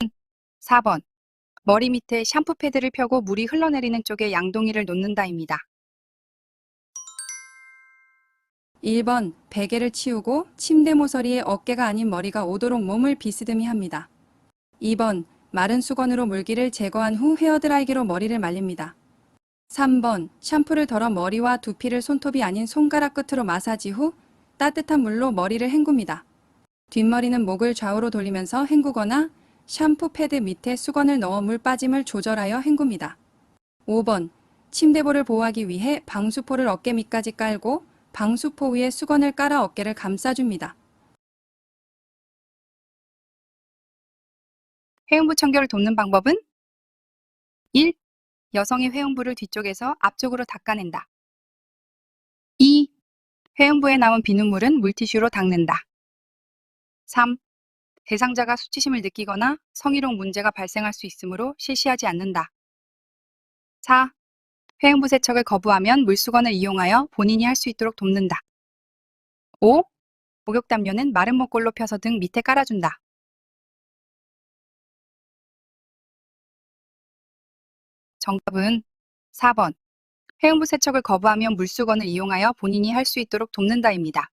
4번. 머리 밑에 샴푸 패드를 펴고 물이 흘러내리는 쪽에 양동이를 놓는다입니다. 1번. 베개를 치우고 침대 모서리에 어깨가 아닌 머리가 오도록 몸을 비스듬히 합니다. 2번. 마른 수건으로 물기를 제거한 후 헤어드라이기로 머리를 말립니다. 3번. 샴푸를 덜어 머리와 두피를 손톱이 아닌 손가락 끝으로 마사지 후 따뜻한 물로 머리를 헹굽니다. 뒷머리는 목을 좌우로 돌리면서 헹구거나 샴푸 패드 밑에 수건을 넣어 물 빠짐을 조절하여 헹굽니다. 5번. 침대볼을 보호하기 위해 방수포를 어깨 밑까지 깔고 방수포 위에 수건을 깔아 어깨를 감싸줍니다. 회음부 청결을 돕는 방법은? 1. 여성의 회음부를 뒤쪽에서 앞쪽으로 닦아낸다. 2. 회음부에 남은 비눗물은 물티슈로 닦는다. 3. 대상자가 수치심을 느끼거나 성희롱 문제가 발생할 수 있으므로 실시하지 않는다. 4. 회음부 세척을 거부하면 물수건을 이용하여 본인이 할 수 있도록 돕는다. 5. 목욕 담요는 마른 목골로 펴서 등 밑에 깔아준다. 정답은 4번. 회음부 세척을 거부하면 물수건을 이용하여 본인이 할 수 있도록 돕는다입니다.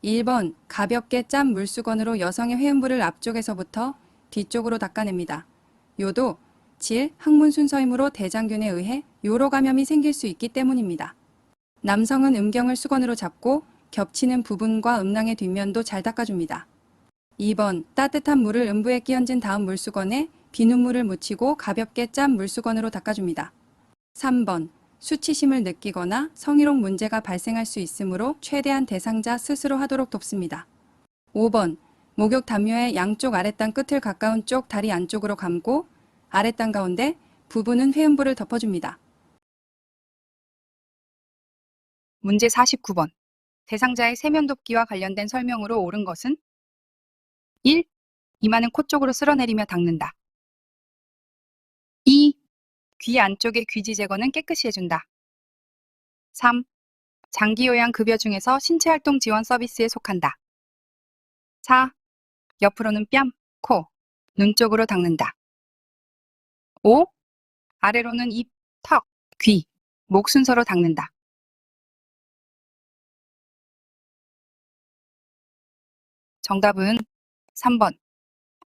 1번. 가볍게 짠 물수건으로 여성의 회음부를 앞쪽에서부터 뒤쪽으로 닦아냅니다. 요도 질, 항문 순서이므로 대장균에 의해 요로 감염이 생길 수 있기 때문입니다. 남성은 음경을 수건으로 잡고 겹치는 부분과 음낭의 뒷면도 잘 닦아줍니다. 2번. 따뜻한 물을 음부에 끼얹은 다음 물수건에 비눗물을 묻히고 가볍게 짠 물수건으로 닦아줍니다. 3번. 수치심을 느끼거나 성희롱 문제가 발생할 수 있으므로 최대한 대상자 스스로 하도록 돕습니다. 5번. 목욕 담요의 양쪽 아랫단 끝을 가까운 쪽 다리 안쪽으로 감고 아랫단 가운데 부분은 회음부를 덮어줍니다. 문제 49번. 대상자의 세면도끼와 관련된 설명으로 옳은 것은? 1. 이마는 코 쪽으로 쓸어내리며 닦는다. 2. 귀 안쪽의 귀지 제거는 깨끗이 해준다. 3. 장기요양 급여 중에서 신체활동 지원 서비스에 속한다. 4. 옆으로는 뺨, 코, 눈 쪽으로 닦는다. 5. 아래로는 입, 턱, 귀, 목 순서로 닦는다. 정답은 3번.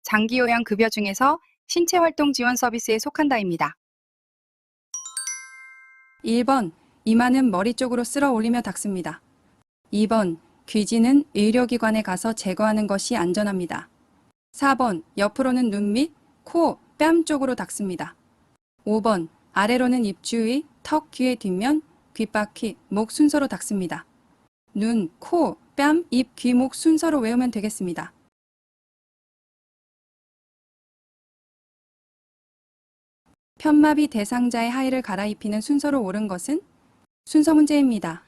장기요양 급여 중에서 신체활동 지원 서비스에 속한다입니다. 1번. 이마는 머리 쪽으로 쓸어 올리며 닦습니다. 2번. 귀지는 의료기관에 가서 제거하는 것이 안전합니다. 4번. 옆으로는 눈 밑, 코, 뺨 쪽으로 닦습니다. 5번. 아래로는 입 주위, 턱, 귀의 뒷면, 귓바퀴, 목 순서로 닦습니다. 눈, 코, 뺨, 입, 귀, 목 순서로 외우면 되겠습니다. 편마비 대상자의 하의를 갈아입히는 순서로 옳은 것은? 순서 문제입니다.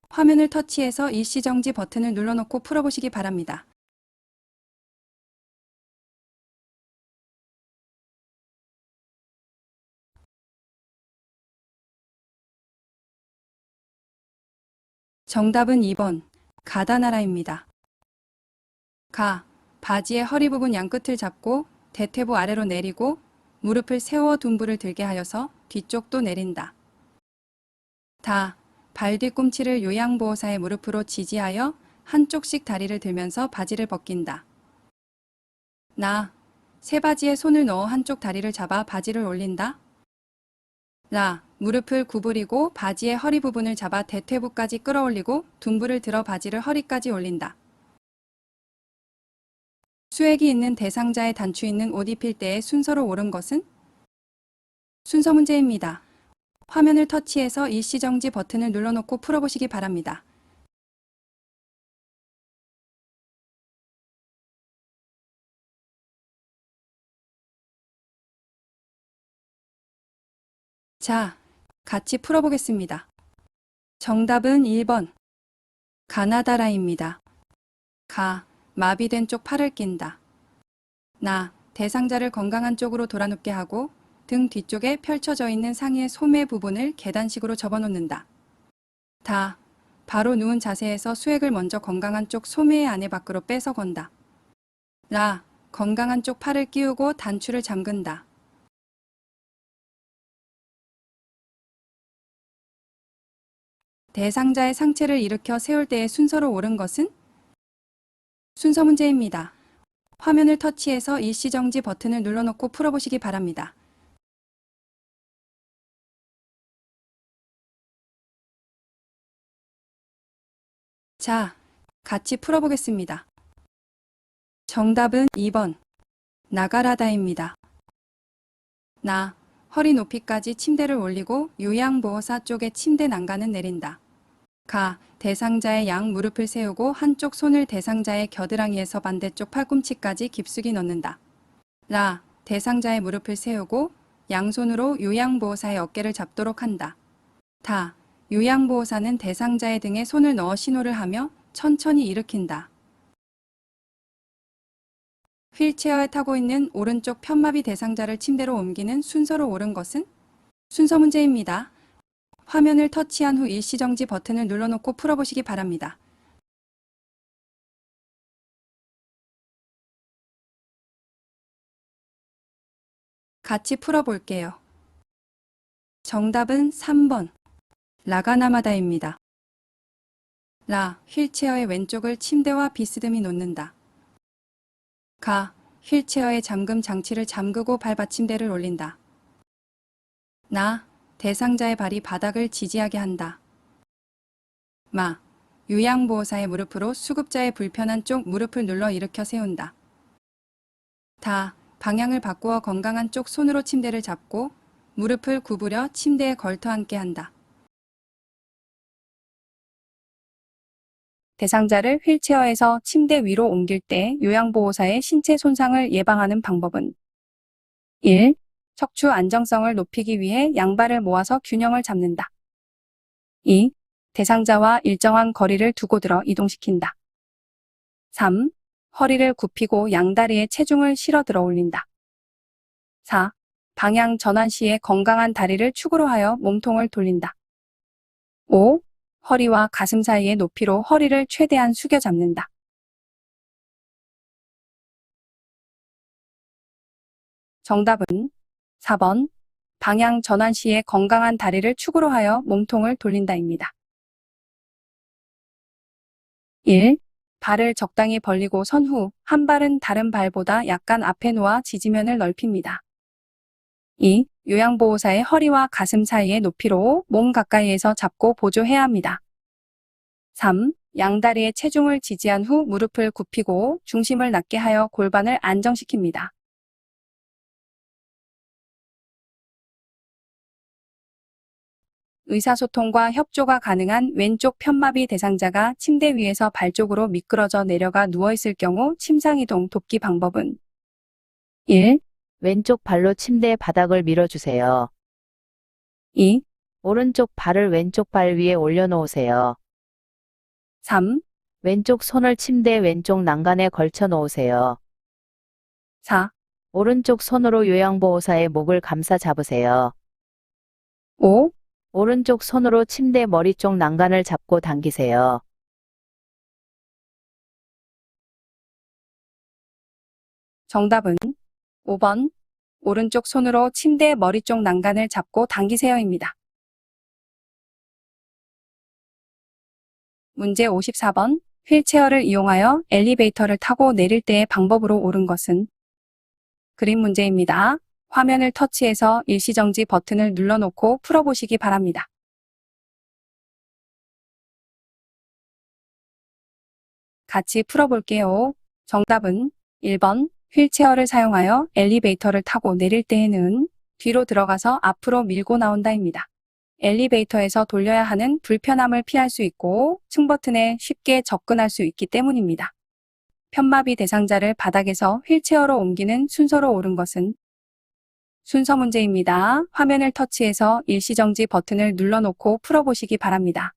화면을 터치해서 일시정지 버튼을 눌러놓고 풀어보시기 바랍니다. 정답은 2번. 가다나라입니다. 가. 바지의 허리 부분 양끝을 잡고 대퇴부 아래로 내리고 무릎을 세워 둔부를 들게 하여서 뒤쪽도 내린다. 다. 발 뒤꿈치를 요양보호사의 무릎으로 지지하여 한쪽씩 다리를 들면서 바지를 벗긴다. 나. 새 바지에 손을 넣어 한쪽 다리를 잡아 바지를 올린다. 라. 무릎을 구부리고 바지의 허리 부분을 잡아 대퇴부까지 끌어올리고 둔부를 들어 바지를 허리까지 올린다. 수액이 있는 대상자에 단추 있는 옷 입힐 때에 순서로 옳은 것은? 순서 문제입니다. 화면을 터치해서 일시정지 버튼을 눌러놓고 풀어보시기 바랍니다. 자, 같이 풀어보겠습니다. 정답은 1번. 가나다라입니다. 가. 마비된 쪽 팔을 낀다. 나. 대상자를 건강한 쪽으로 돌아눕게 하고 등 뒤쪽에 펼쳐져 있는 상의의 소매 부분을 계단식으로 접어놓는다. 다. 바로 누운 자세에서 수액을 먼저 건강한 쪽 소매의 안에 밖으로 빼서 건다. 라. 건강한 쪽 팔을 끼우고 단추를 잠근다. 대상자의 상체를 일으켜 세울 때의 순서로 옳은 것은? 순서 문제입니다. 화면을 터치해서 일시정지 버튼을 눌러놓고 풀어보시기 바랍니다. 자, 같이 풀어보겠습니다. 정답은 2번. 나가라다입니다. 나. 허리 높이까지 침대를 올리고 요양보호사 쪽에 침대 난간을 내린다. 가. 대상자의 양 무릎을 세우고 한쪽 손을 대상자의 겨드랑이에서 반대쪽 팔꿈치까지 깊숙이 넣는다. 라. 대상자의 무릎을 세우고 양손으로 요양보호사의 어깨를 잡도록 한다. 다. 요양보호사는 대상자의 등에 손을 넣어 신호를 하며 천천히 일으킨다. 휠체어에 타고 있는 오른쪽 편마비 대상자를 침대로 옮기는 순서로 옳은 것은? 순서 문제입니다. 화면을 터치한 후 일시정지 버튼을 눌러놓고 풀어보시기 바랍니다. 같이 풀어볼게요. 정답은 3번. 라가나마다입니다. 라. 휠체어의 왼쪽을 침대와 비스듬히 놓는다. 가. 휠체어의 잠금 장치를 잠그고 발받침대를 올린다. 나. 대상자의 발이 바닥을 지지하게 한다. 마. 요양보호사의 무릎으로 수급자의 불편한 쪽 무릎을 눌러 일으켜 세운다. 다. 방향을 바꾸어 건강한 쪽 손으로 침대를 잡고 무릎을 구부려 침대에 걸터 앉게 한다. 대상자를 휠체어에서 침대 위로 옮길 때 요양보호사의 신체 손상을 예방하는 방법은? 1. 척추 안정성을 높이기 위해 양발을 모아서 균형을 잡는다. 2. 대상자와 일정한 거리를 두고 들어 이동시킨다. 3. 허리를 굽히고 양다리에 체중을 실어 들어 올린다. 4. 방향 전환 시에 건강한 다리를 축으로 하여 몸통을 돌린다. 5. 허리와 가슴 사이의 높이로 허리를 최대한 숙여 잡는다. 정답은 4번. 방향 전환 시에 건강한 다리를 축으로 하여 몸통을 돌린다입니다. 1. 발을 적당히 벌리고 선 후 한 발은 다른 발보다 약간 앞에 놓아 지지면을 넓힙니다. 2. 요양보호사의 허리와 가슴 사이의 높이로 몸 가까이에서 잡고 보조해야 합니다. 3. 양다리의 체중을 지지한 후 무릎을 굽히고 중심을 낮게 하여 골반을 안정시킵니다. 의사소통과 협조가 가능한 왼쪽 편마비 대상자가 침대 위에서 발 쪽으로 미끄러져 내려가 누워있을 경우 침상이동 돕기 방법은? 1. 왼쪽 발로 침대 바닥을 밀어주세요. 2. 오른쪽 발을 왼쪽 발 위에 올려놓으세요. 3. 왼쪽 손을 침대 왼쪽 난간에 걸쳐 놓으세요. 4. 오른쪽 손으로 요양보호사의 목을 감싸 잡으세요. 5. 오른쪽 손으로 침대 머리 쪽 난간을 잡고 당기세요. 정답은 5번. 오른쪽 손으로 침대 머리 쪽 난간을 잡고 당기세요입니다. 문제 54번. 휠체어를 이용하여 엘리베이터를 타고 내릴 때의 방법으로 옳은 것은? 그림 문제입니다. 화면을 터치해서 일시정지 버튼을 눌러놓고 풀어보시기 바랍니다. 같이 풀어볼게요. 정답은 1번, 휠체어를 사용하여 엘리베이터를 타고 내릴 때에는 뒤로 들어가서 앞으로 밀고 나온다입니다. 엘리베이터에서 돌려야 하는 불편함을 피할 수 있고 층 버튼에 쉽게 접근할 수 있기 때문입니다. 편마비 대상자를 바닥에서 휠체어로 옮기는 순서로 옳은 것은 순서 문제입니다. 화면을 터치해서 일시정지 버튼을 눌러놓고 풀어보시기 바랍니다.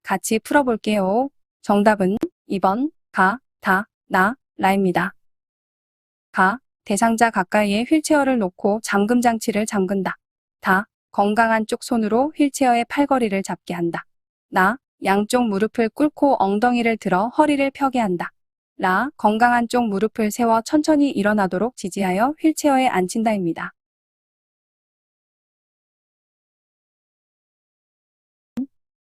같이 풀어볼게요. 정답은 2번, 가, 다, 나, 라입니다. 가, 대상자 가까이에 휠체어를 놓고 잠금 장치를 잠근다. 다, 건강한 쪽 손으로 휠체어의 팔걸이를 잡게 한다. 나, 양쪽 무릎을 꿇고 엉덩이를 들어 허리를 펴게 한다. 라, 건강한 쪽 무릎을 세워 천천히 일어나도록 지지하여 휠체어에 앉힌다입니다.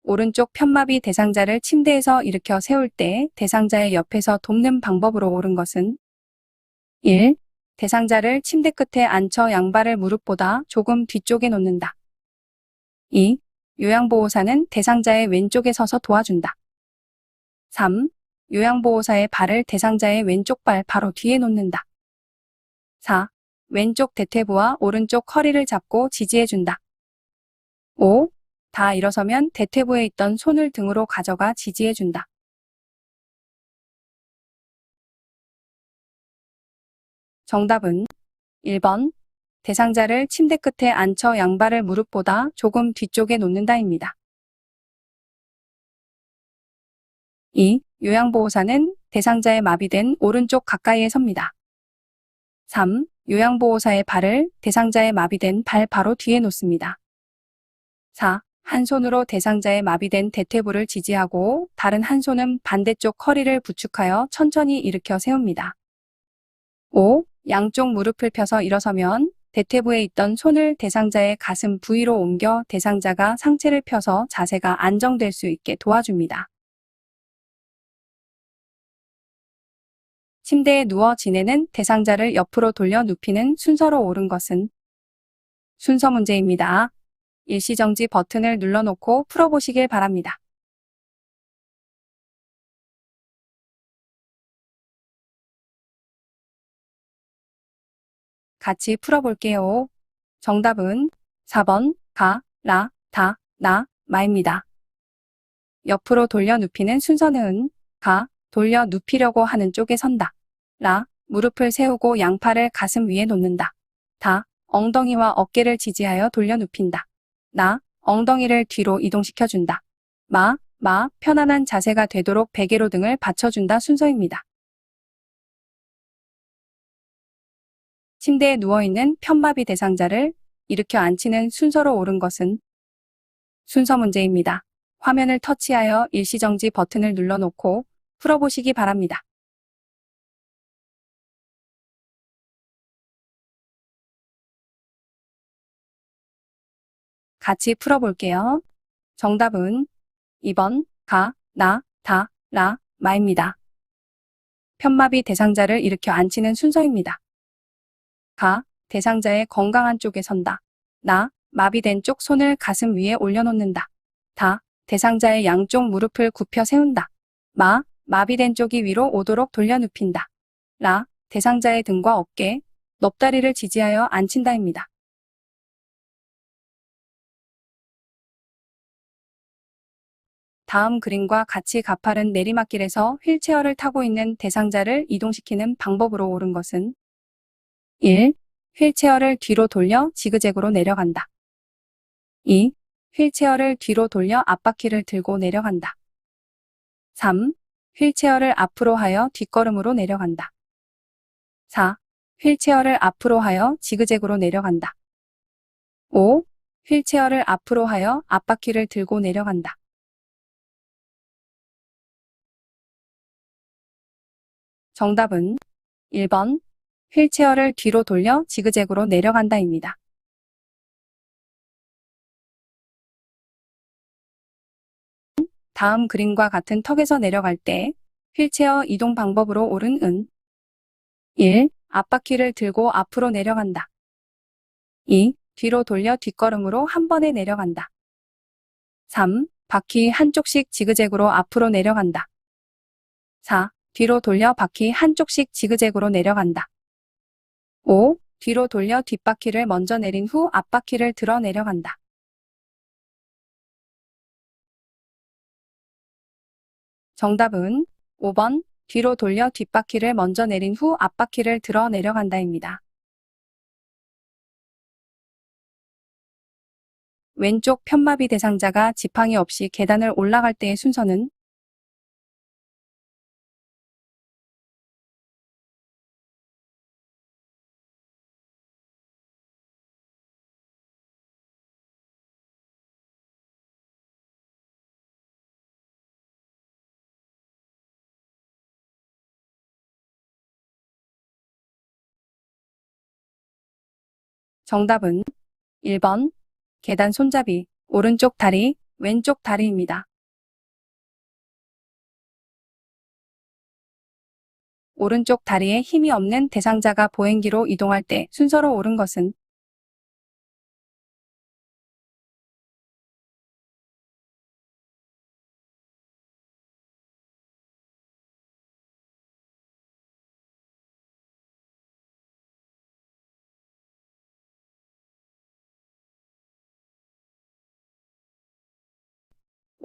오른쪽 편마비 대상자를 침대에서 일으켜 세울 때 대상자의 옆에서 돕는 방법으로 옳은 것은 1. 대상자를 침대 끝에 앉혀 양발을 무릎보다 조금 뒤쪽에 놓는다. 2. 요양보호사는 대상자의 왼쪽에 서서 도와준다. 3. 요양보호사의 발을 대상자의 왼쪽 발 바로 뒤에 놓는다. 4. 왼쪽 대퇴부와 오른쪽 허리를 잡고 지지해준다. 5. 다 일어서면 대퇴부에 있던 손을 등으로 가져가 지지해준다. 정답은 1번. 대상자를 침대 끝에 앉혀 양발을 무릎보다 조금 뒤쪽에 놓는다입니다. 2. 요양보호사는 대상자의 마비된 오른쪽 가까이에 섭니다. 3. 요양보호사의 발을 대상자의 마비된 발 바로 뒤에 놓습니다. 4. 한 손으로 대상자의 마비된 대퇴부를 지지하고 다른 한 손은 반대쪽 허리를 부축하여 천천히 일으켜 세웁니다. 5. 양쪽 무릎을 펴서 일어서면 대퇴부에 있던 손을 대상자의 가슴 부위로 옮겨 대상자가 상체를 펴서 자세가 안정될 수 있게 도와줍니다. 침대에 누워 지내는 대상자를 옆으로 돌려 눕히는 순서로 옳은 것은 순서 문제입니다. 일시정지 버튼을 눌러놓고 풀어보시길 바랍니다. 같이 풀어볼게요. 정답은 4번, 가, 라, 다, 나, 마입니다. 옆으로 돌려 눕히는 순서는 가, 돌려 눕히려고 하는 쪽에 선다. 라, 무릎을 세우고 양팔을 가슴 위에 놓는다. 다, 엉덩이와 어깨를 지지하여 돌려 눕힌다. 나, 엉덩이를 뒤로 이동시켜준다. 마, 편안한 자세가 되도록 베개로 등을 받쳐준다 순서입니다. 침대에 누워있는 편마비 대상자를 일으켜 앉히는 순서로 옳은 것은 순서 문제입니다. 화면을 터치하여 일시정지 버튼을 눌러놓고 풀어보시기 바랍니다. 같이 풀어볼게요. 정답은 2번, 가, 나, 다, 라, 마입니다. 편마비 대상자를 일으켜 앉히는 순서입니다. 가, 대상자의 건강한 쪽에 선다. 나, 마비된 쪽 손을 가슴 위에 올려놓는다. 다, 대상자의 양쪽 무릎을 굽혀 세운다. 마, 마비된 쪽이 위로 오도록 돌려 눕힌다. 라, 대상자의 등과 어깨, 넙다리를 지지하여 앉힌다입니다. 다음 그림과 같이 가파른 내리막길에서 휠체어를 타고 있는 대상자를 이동시키는 방법으로 옳은 것은 1. 휠체어를 뒤로 돌려 지그재그로 내려간다. 2. 휠체어를 뒤로 돌려 앞바퀴를 들고 내려간다. 3. 휠체어를 앞으로 하여 뒷걸음으로 내려간다. 4. 휠체어를 앞으로 하여 지그재그로 내려간다. 5. 휠체어를 앞으로 하여 앞바퀴를 들고 내려간다. 정답은 1번, 휠체어를 뒤로 돌려 지그재그로 내려간다입니다. 다음 그림과 같은 턱에서 내려갈 때 휠체어 이동 방법으로 옳은 은 1. 앞바퀴를 들고 앞으로 내려간다. 2. 뒤로 돌려 뒷걸음으로 한 번에 내려간다. 3. 바퀴 한쪽씩 지그재그로 앞으로 내려간다. 4. 뒤로 돌려 바퀴 한쪽씩 지그재그로 내려간다. 5. 뒤로 돌려 뒷바퀴를 먼저 내린 후 앞바퀴를 들어 내려간다. 정답은 5번 뒤로 돌려 뒷바퀴를 먼저 내린 후 앞바퀴를 들어 내려간다입니다. 왼쪽 편마비 대상자가 지팡이 없이 계단을 올라갈 때의 순서는 정답은 1번 계단 손잡이, 오른쪽 다리, 왼쪽 다리입니다. 오른쪽 다리에 힘이 없는 대상자가 보행기로 이동할 때 순서로 옳은 것은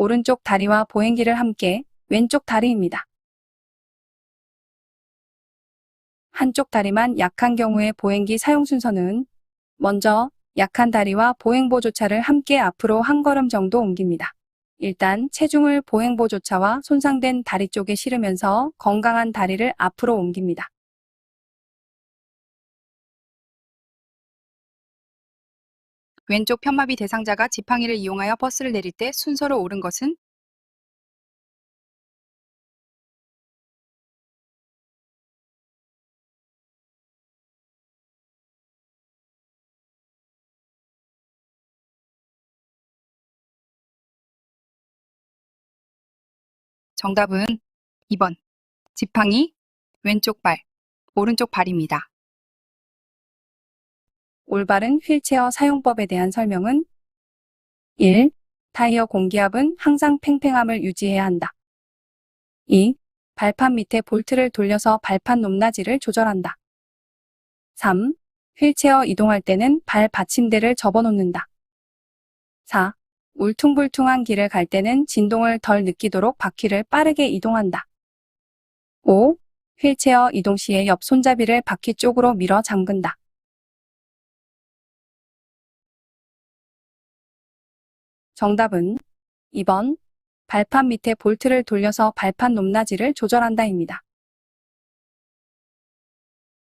오른쪽 다리와 보행기를 함께 왼쪽 다리입니다. 한쪽 다리만 약한 경우의 보행기 사용 순서는 먼저 약한 다리와 보행보조차를 함께 앞으로 한 걸음 정도 옮깁니다. 일단 체중을 보행보조차와 손상된 다리 쪽에 실으면서 건강한 다리를 앞으로 옮깁니다. 왼쪽 편마비 대상자가 지팡이를 이용하여 버스를 내릴 때 순서로 옳은 것은 정답은 2번 지팡이, 왼쪽 발, 오른쪽 발입니다. 올바른 휠체어 사용법에 대한 설명은 1. 타이어 공기압은 항상 팽팽함을 유지해야 한다. 2. 발판 밑에 볼트를 돌려서 발판 높낮이를 조절한다. 3. 휠체어 이동할 때는 발 받침대를 접어놓는다. 4. 울퉁불퉁한 길을 갈 때는 진동을 덜 느끼도록 바퀴를 빠르게 이동한다. 5. 휠체어 이동 시에 옆 손잡이를 바퀴 쪽으로 밀어 잠근다. 정답은 2번 발판 밑에 볼트를 돌려서 발판 높낮이를 조절한다입니다.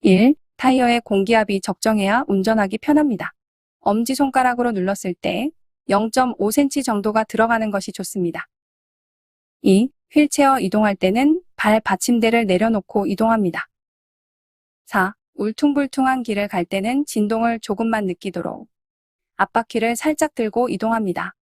1. 타이어의 공기압이 적정해야 운전하기 편합니다. 엄지손가락으로 눌렀을 때 0.5cm 정도가 들어가는 것이 좋습니다. 2. 휠체어 이동할 때는 발 받침대를 내려놓고 이동합니다. 4. 울퉁불퉁한 길을 갈 때는 진동을 조금만 느끼도록 앞바퀴를 살짝 들고 이동합니다.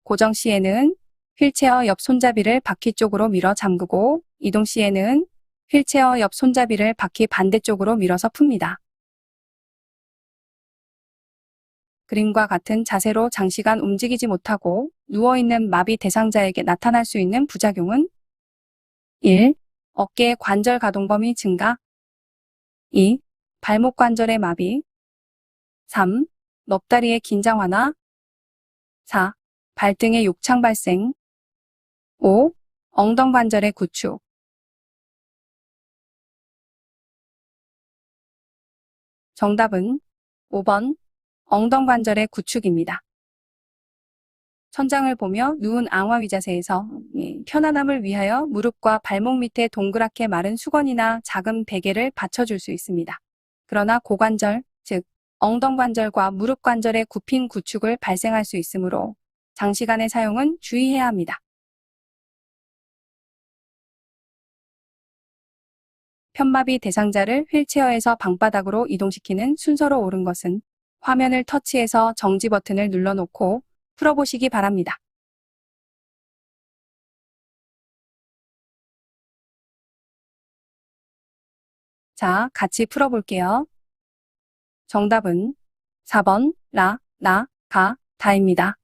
고정 시에는 휠체어 옆 손잡이를 바퀴 쪽으로 밀어 잠그고 이동 시에는 휠체어 옆 손잡이를 바퀴 반대쪽으로 밀어서 풉니다. 그림과 같은 자세로 장시간 움직이지 못하고 누워있는 마비 대상자에게 나타날 수 있는 부작용은 1. 어깨의 관절 가동 범위 증가 2. 발목 관절의 마비 3. 넙다리의 긴장 완화 4. 발등의 욕창 발생 5. 엉덩관절의 구축 정답은 5번 엉덩관절의 구축입니다. 천장을 보며 누운 앙화위 자세에서 편안함을 위하여 무릎과 발목 밑에 동그랗게 마른 수건이나 작은 베개를 받쳐줄 수 있습니다. 그러나 고관절, 즉 엉덩관절과 무릎관절의 굽힌 구축을 발생할 수 있으므로 장시간의 사용은 주의해야 합니다. 편마비 대상자를 휠체어에서 방바닥으로 이동시키는 순서로 옳은 것은 화면을 터치해서 정지 버튼을 눌러놓고 풀어보시기 바랍니다. 자, 같이 풀어볼게요. 정답은 4번 라, 나, 가, 다입니다.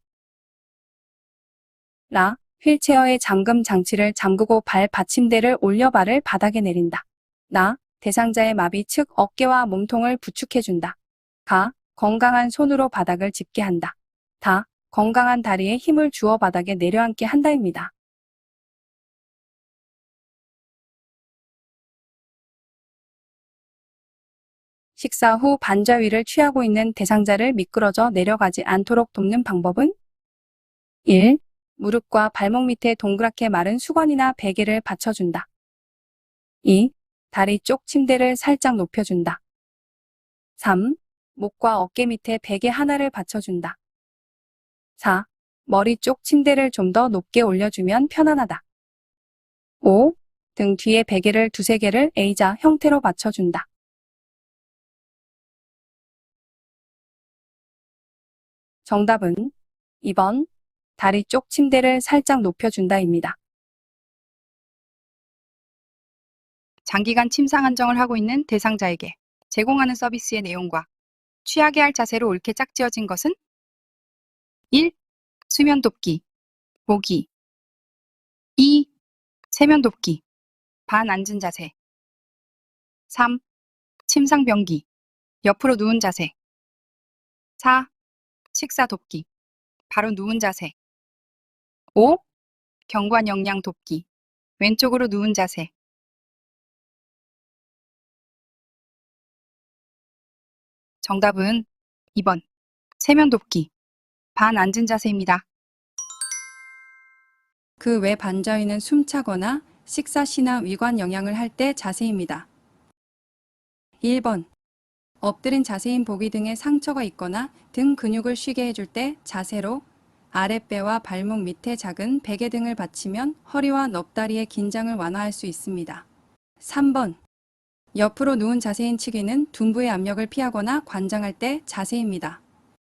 라, 휠체어의 잠금 장치를 잠그고 발 받침대를 올려 발을 바닥에 내린다. 나, 대상자의 마비 즉 어깨와 몸통을 부축해준다. 가, 건강한 손으로 바닥을 짚게 한다. 다, 건강한 다리에 힘을 주어 바닥에 내려앉게 한다입니다. 식사 후 반자위를 취하고 있는 대상자를 미끄러져 내려가지 않도록 돕는 방법은 1. 무릎과 발목 밑에 동그랗게 마른 수건이나 베개를 받쳐준다. 2. 다리 쪽 침대를 살짝 높여준다. 3. 목과 어깨 밑에 베개 하나를 받쳐준다. 4. 머리 쪽 침대를 좀 더 높게 올려주면 편안하다. 5. 등 뒤에 베개를 두세 개를 A자 형태로 받쳐준다. 정답은 2번 다리 쪽 침대를 살짝 높여준다입니다. 장기간 침상 안정을 하고 있는 대상자에게 제공하는 서비스의 내용과 취하게 할 자세로 옳게 짝지어진 것은 1. 수면 돕기, 모기 2. 세면 돕기, 반 앉은 자세 3. 침상 변기, 옆으로 누운 자세 4. 식사 돕기, 바로 누운 자세 5. 경관 영양 돕기, 왼쪽으로 누운 자세 정답은 2번 세면 돕기, 반 앉은 자세입니다. 그 외 반자위는 숨차거나 식사 시나 위관 영양을 할 때 자세입니다. 1번 엎드린 자세인 보기 등에 상처가 있거나 등 근육을 쉬게 해줄 때 자세로 아랫배와 발목 밑에 작은 베개 등을 받치면 허리와 넙다리의 긴장을 완화할 수 있습니다. 3번 옆으로 누운 자세인 치기는 둔부의 압력을 피하거나 관장할 때 자세입니다.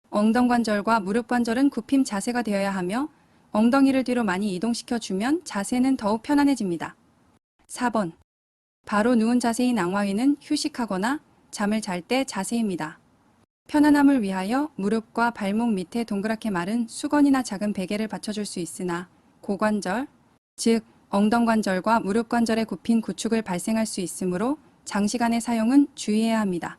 엉덩관절과 무릎관절은 굽힘 자세가 되어야 하며 엉덩이를 뒤로 많이 이동시켜주면 자세는 더욱 편안해집니다. 4번 바로 누운 자세인 앙화위는 휴식하거나 잠을 잘 때 자세입니다. 편안함을 위하여 무릎과 발목 밑에 동그랗게 마른 수건이나 작은 베개를 받쳐줄 수 있으나 고관절, 즉 엉덩관절과 무릎관절의 굽힌 구축을 발생할 수 있으므로 장시간의 사용은 주의해야 합니다.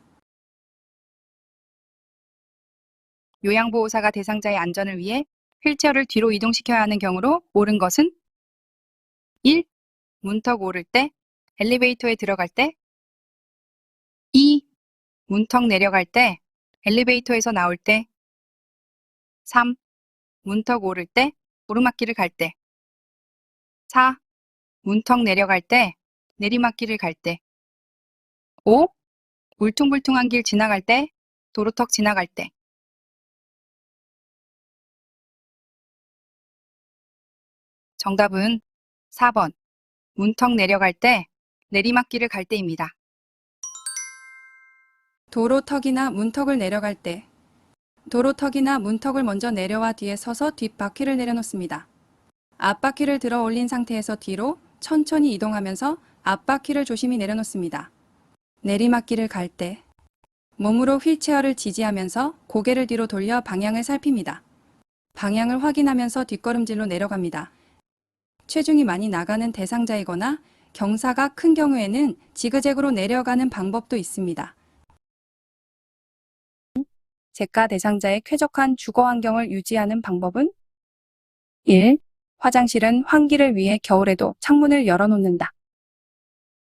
요양보호사가 대상자의 안전을 위해 휠체어를 뒤로 이동시켜야 하는 경우로 옳은 것은 1. 문턱 오를 때, 엘리베이터에 들어갈 때 2. 문턱 내려갈 때, 엘리베이터에서 나올 때 3. 문턱 오를 때, 오르막길을 갈 때 4. 문턱 내려갈 때, 내리막길을 갈 때 5. 울퉁불퉁한 길 지나갈 때, 도로턱 지나갈 때 정답은 4번 문턱 내려갈 때, 내리막길을 갈 때입니다. 도로턱이나 문턱을 내려갈 때 도로턱이나 문턱을 먼저 내려와 뒤에 서서 뒷바퀴를 내려놓습니다. 앞바퀴를 들어 올린 상태에서 뒤로 천천히 이동하면서 앞바퀴를 조심히 내려놓습니다. 내리막길을 갈 때 몸으로 휠체어를 지지하면서 고개를 뒤로 돌려 방향을 살핍니다. 방향을 확인하면서 뒷걸음질로 내려갑니다. 체중이 많이 나가는 대상자이거나 경사가 큰 경우에는 지그재그로 내려가는 방법도 있습니다. 재가 대상자의 쾌적한 주거 환경을 유지하는 방법은 1. 화장실은 환기를 위해 겨울에도 창문을 열어놓는다.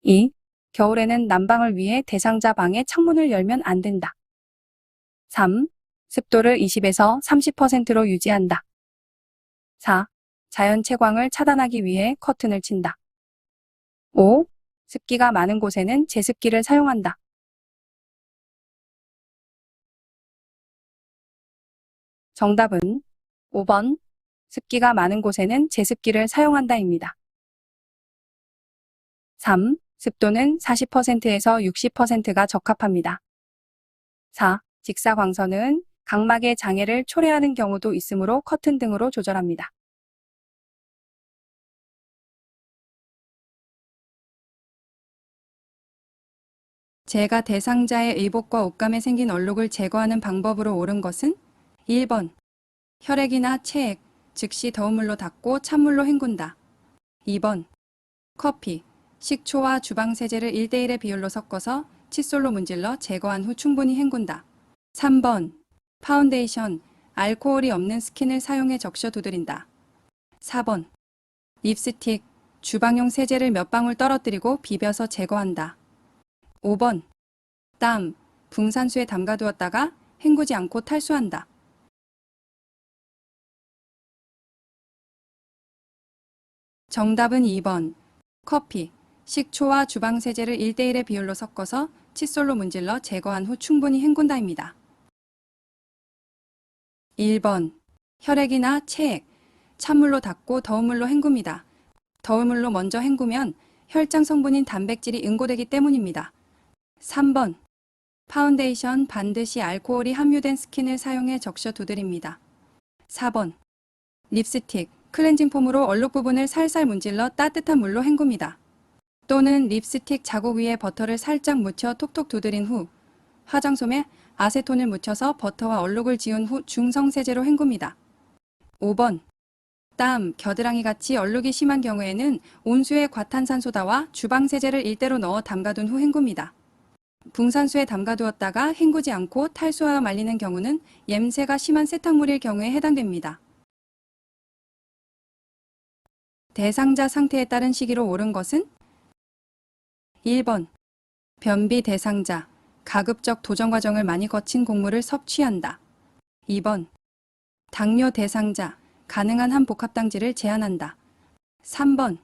2. 겨울에는 난방을 위해 대상자 방의 창문을 열면 안 된다. 3. 습도를 20에서 30%로 유지한다. 4. 자연 채광을 차단하기 위해 커튼을 친다. 5. 습기가 많은 곳에는 제습기를 사용한다. 정답은 5번 습기가 많은 곳에는 제습기를 사용한다입니다. 3. 습도는 40%에서 60%가 적합합니다. 4. 직사광선은 각막의 장애를 초래하는 경우도 있으므로 커튼 등으로 조절합니다. 제가 대상자의 의복과 옷감에 생긴 얼룩을 제거하는 방법으로 옳은 것은 1번. 혈액이나 체액, 즉시 더운 물로 닦고 찬물로 헹군다. 2번. 커피, 식초와 주방세제를 1대1의 비율로 섞어서 칫솔로 문질러 제거한 후 충분히 헹군다. 3번. 파운데이션, 알코올이 없는 스킨을 사용해 적셔 두드린다. 4번. 립스틱, 주방용 세제를 몇 방울 떨어뜨리고 비벼서 제거한다. 5번. 땀, 붕산수에 담가두었다가 헹구지 않고 탈수한다. 정답은 2번. 커피, 식초와 주방세제를 1대1의 비율로 섞어서 칫솔로 문질러 제거한 후 충분히 헹군다입니다. 1번. 혈액이나 체액, 찬물로 닦고 더운 물로 헹굽니다. 더운 물로 먼저 헹구면 혈장 성분인 단백질이 응고되기 때문입니다. 3번. 파운데이션, 반드시 알코올이 함유된 스킨을 사용해 적셔 두드립니다. 4번. 립스틱, 클렌징 폼으로 얼룩 부분을 살살 문질러 따뜻한 물로 헹굽니다. 또는 립스틱 자국 위에 버터를 살짝 묻혀 톡톡 두드린 후 화장솜에 아세톤을 묻혀서 버터와 얼룩을 지운 후 중성세제로 헹굽니다. 5번. 땀, 겨드랑이 같이 얼룩이 심한 경우에는 온수에 과탄산소다와 주방세제를 일대로 넣어 담가둔 후 헹굽니다. 붕산수에 담가두었다가 헹구지 않고 탈수하여 말리는 경우는 염새가 심한 세탁물일 경우에 해당됩니다. 대상자 상태에 따른 시기로 옳은 것은 1번. 변비 대상자, 가급적 도정 과정을 많이 거친 곡물을 섭취한다. 2번. 당뇨 대상자, 가능한 한 복합당질을 제한한다. 3번.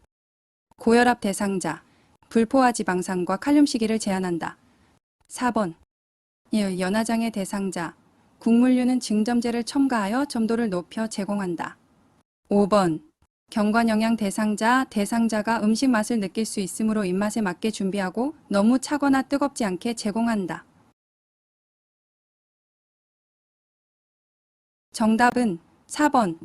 고혈압 대상자, 불포화 지방산과 칼륨 시기를 제한한다. 4번. 연화장애 대상자, 국물류는 증점제를 첨가하여 점도를 높여 제공한다. 5번. 경관영양 대상자, 대상자가 음식 맛을 느낄 수 있으므로 입맛에 맞게 준비하고 너무 차거나 뜨겁지 않게 제공한다. 정답은 4번.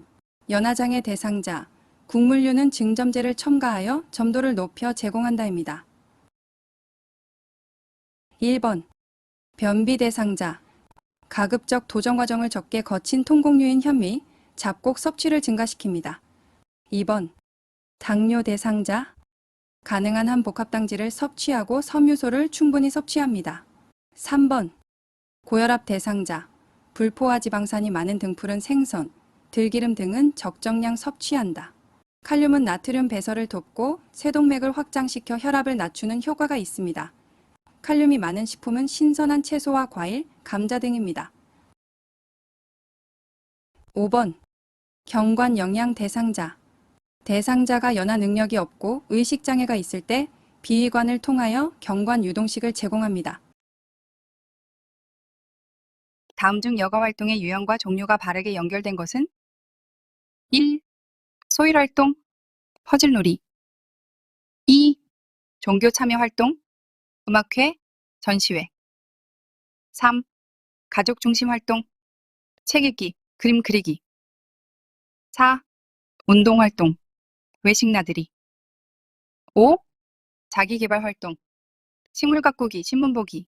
연화장애 대상자, 국물류는 증점제를 첨가하여 점도를 높여 제공한다입니다. 1번. 변비 대상자, 가급적 도정 과정을 적게 거친 통곡류인 현미, 잡곡 섭취를 증가시킵니다. 2번. 당뇨 대상자, 가능한 한 복합당질을 섭취하고 섬유소를 충분히 섭취합니다. 3번. 고혈압 대상자, 불포화 지방산이 많은 등푸른 생선, 들기름 등은 적정량 섭취한다. 칼륨은 나트륨 배설을 돕고 쇄동맥을 확장시켜 혈압을 낮추는 효과가 있습니다. 칼륨이 많은 식품은 신선한 채소와 과일, 감자 등입니다. 5번. 경관 영양 대상자, 대상자가 연화 능력이 없고 의식장애가 있을 때 비위관을 통하여 경관 유동식을 제공합니다. 다음 중 여가 활동의 유형과 종류가 바르게 연결된 것은 1. 소일 활동, 퍼즐놀이 2. 종교 참여 활동, 음악회, 전시회 3. 가족 중심 활동, 책 읽기, 그림 그리기 4. 운동 활동, 외식 나들이 5. 자기 개발 활동, 식물 가꾸기, 신문 보기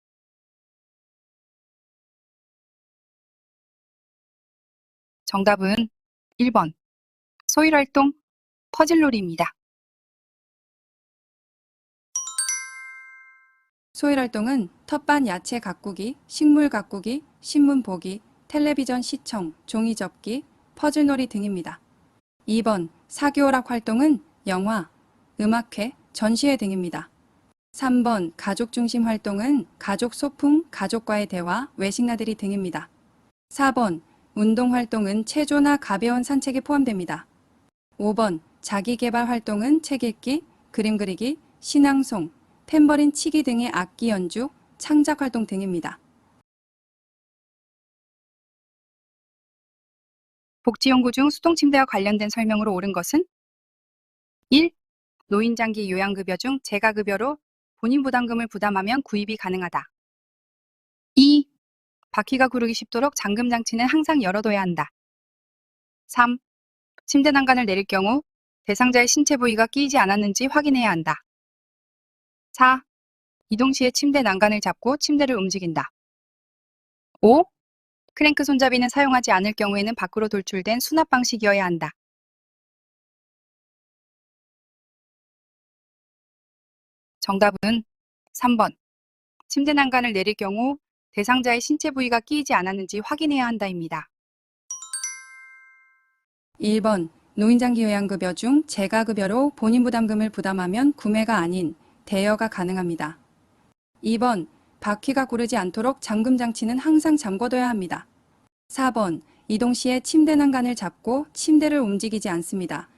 정답은 1번. 소일 활동, 퍼즐놀이입니다. 소일 활동은 텃밭 야채 가꾸기, 식물 가꾸기, 신문 보기, 텔레비전 시청, 종이 접기, 퍼즐놀이 등입니다. 2번. 사교오락 활동은 영화, 음악회, 전시회 등입니다. 3번. 가족 중심 활동은 가족 소풍, 가족과의 대화, 외식 나들이 등입니다. 4번. 운동 활동은 체조나 가벼운 산책에 포함됩니다. 5번. 자기 개발 활동은 책 읽기, 그림 그리기, 신앙송, 탬버린 치기 등의 악기 연주, 창작 활동 등입니다. 복지연구 중 수동침대와 관련된 설명으로 옳은 것은 1. 노인장기 요양급여 중 재가급여로 본인 부담금을 부담하면 구입이 가능하다. 2. 바퀴가 구르기 쉽도록 잠금장치는 항상 열어둬야 한다. 3. 침대 난간을 내릴 경우 대상자의 신체 부위가 끼이지 않았는지 확인해야 한다. 4. 이동 시에 침대 난간을 잡고 침대를 움직인다. 5. 크랭크 손잡이는 사용하지 않을 경우에는 밖으로 돌출된 수납 방식이어야 한다. 정답은 3번. 침대 난간을 내릴 경우 대상자의 신체 부위가 끼이지 않았는지 확인해야 한다입니다. 1번. 노인장기 요양급여 중 재가급여로 본인 부담금을 부담하면 구매가 아닌 대여가 가능합니다. 2번. 바퀴가 구르지 않도록 잠금 장치는 항상 잠궈둬야 합니다. 4번. 이동 시에 침대 난간을 잡고 침대를 움직이지 않습니다.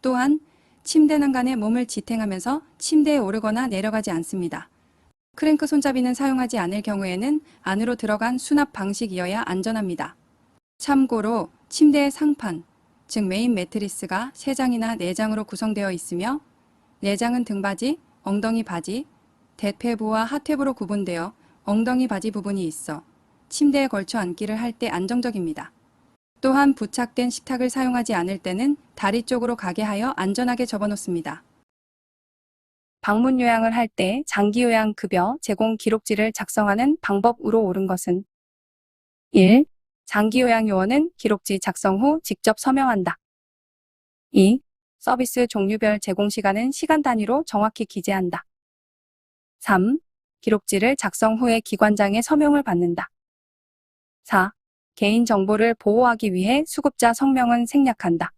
또한 침대 난간에 몸을 지탱하면서 침대에 오르거나 내려가지 않습니다. 크랭크 손잡이는 사용하지 않을 경우에는 안으로 들어간 수납 방식이어야 안전합니다. 참고로 침대의 상판, 즉 메인 매트리스가 3장이나 4장으로 구성되어 있으며 4장은 등받이, 엉덩이 바지, 대퇴부와 하퇴부로 구분되어 엉덩이 바지 부분이 있어 침대에 걸쳐 앉기를 할 때 안정적입니다. 또한 부착된 식탁을 사용하지 않을 때는 다리 쪽으로 가게 하여 안전하게 접어놓습니다. 방문 요양을 할 때 장기 요양 급여 제공 기록지를 작성하는 방법으로 옳은 것은 1. 장기 요양 요원은 기록지 작성 후 직접 서명한다. 2. 서비스 종류별 제공 시간은 시간 단위로 정확히 기재한다. 3. 기록지를 작성 후에 기관장의 서명을 받는다. 4. 개인정보를 보호하기 위해 수급자 성명은 생략한다.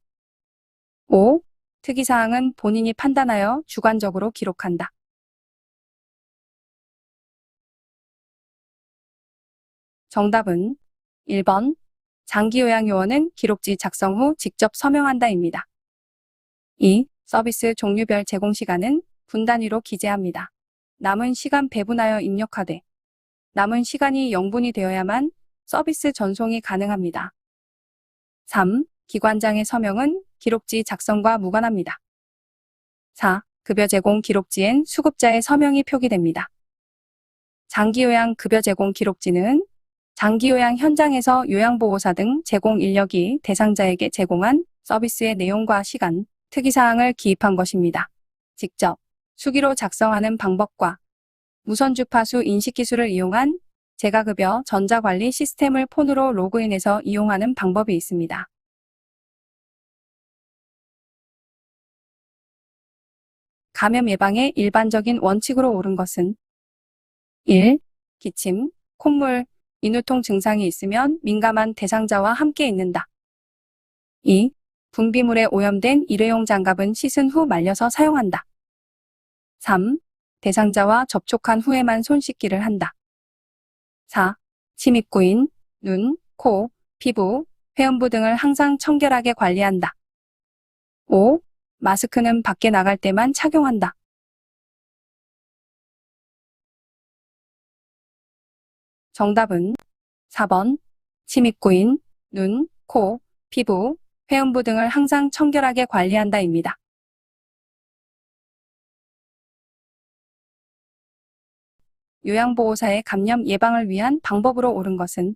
5. 특이사항은 본인이 판단하여 주관적으로 기록한다. 정답은 1번. 장기요양요원은 기록지 작성 후 직접 서명한다입니다. 2. 서비스 종류별 제공 시간은 분 단위로 기재합니다. 남은 시간 배분하여 입력하되 남은 시간이 0분이 되어야만 서비스 전송이 가능합니다. 3. 기관장의 서명은 기록지 작성과 무관합니다. 4. 급여 제공 기록지엔 수급자의 서명이 표기됩니다. 장기요양 급여 제공 기록지는 장기요양 현장에서 요양보호사 등 제공 인력이 대상자에게 제공한 서비스의 내용과 시간, 특이사항을 기입한 것입니다. 직접 수기로 작성하는 방법과 무선 주파수 인식 기술을 이용한 재가급여 전자관리 시스템을 폰으로 로그인해서 이용하는 방법이 있습니다. 감염 예방의 일반적인 원칙으로 옳은 것은 1. 기침, 콧물, 인후통 증상이 있으면 민감한 대상자와 함께 있는다. 2. 분비물에 오염된 일회용 장갑은 씻은 후 말려서 사용한다. 3. 대상자와 접촉한 후에만 손 씻기를 한다. 4. 침입구인, 눈, 코, 피부, 회음부 등을 항상 청결하게 관리한다. 5. 마스크는 밖에 나갈 때만 착용한다. 정답은 4번. 침입구인, 눈, 코, 피부, 회음부 등을 항상 청결하게 관리한다입니다. 요양보호사의 감염 예방을 위한 방법으로 옳은 것은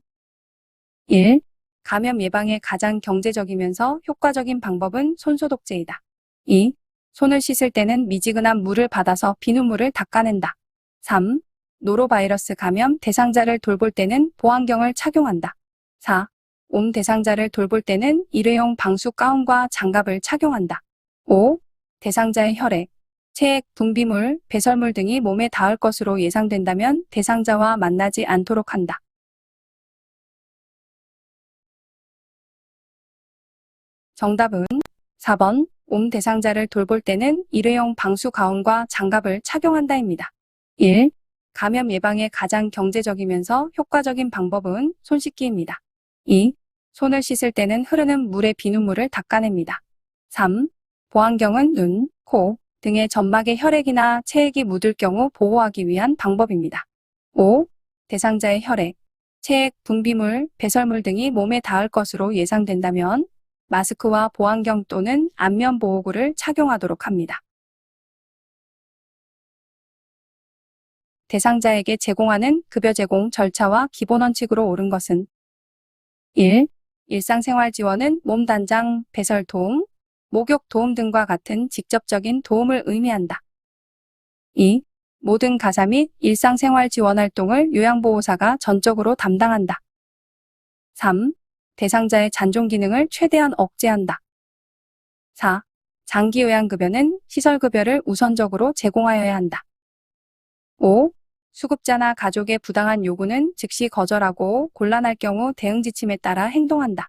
1. 감염 예방에 가장 경제적이면서 효과적인 방법은 손소독제이다. 2. 손을 씻을 때는 미지근한 물을 받아서 비눗물을 닦아낸다. 3. 노로바이러스 감염 대상자를 돌볼 때는 보안경을 착용한다. 4. 옴 대상자를 돌볼 때는 일회용 방수 가운과 장갑을 착용한다. 5. 대상자의 혈액, 체액, 분비물, 배설물 등이 몸에 닿을 것으로 예상된다면 대상자와 만나지 않도록 한다. 정답은 4번. 옴 대상자를 돌볼 때는 일회용 방수 가운과 장갑을 착용한다입니다. 1. 감염 예방에 가장 경제적이면서 효과적인 방법은 손 씻기입니다. 2. 손을 씻을 때는 흐르는 물에 비눗물을 닦아냅니다. 3. 보안경은 눈, 코 등의 점막에 혈액이나 체액이 묻을 경우 보호하기 위한 방법입니다. 5. 대상자의 혈액, 체액, 분비물, 배설물 등이 몸에 닿을 것으로 예상된다면 마스크와 보안경 또는 안면 보호구를 착용하도록 합니다. 대상자에게 제공하는 급여 제공 절차와 기본 원칙으로 옳은 것은 1. 일상생활 지원은 몸 단장, 배설 도움, 목욕 도움 등과 같은 직접적인 도움을 의미한다. 2. 모든 가사 및 일상생활 지원 활동을 요양보호사가 전적으로 담당한다. 3. 대상자의 잔존 기능을 최대한 억제한다. 4. 장기요양급여는 시설급여를 우선적으로 제공하여야 한다. 5. 수급자나 가족의 부당한 요구는 즉시 거절하고 곤란할 경우 대응 지침에 따라 행동한다.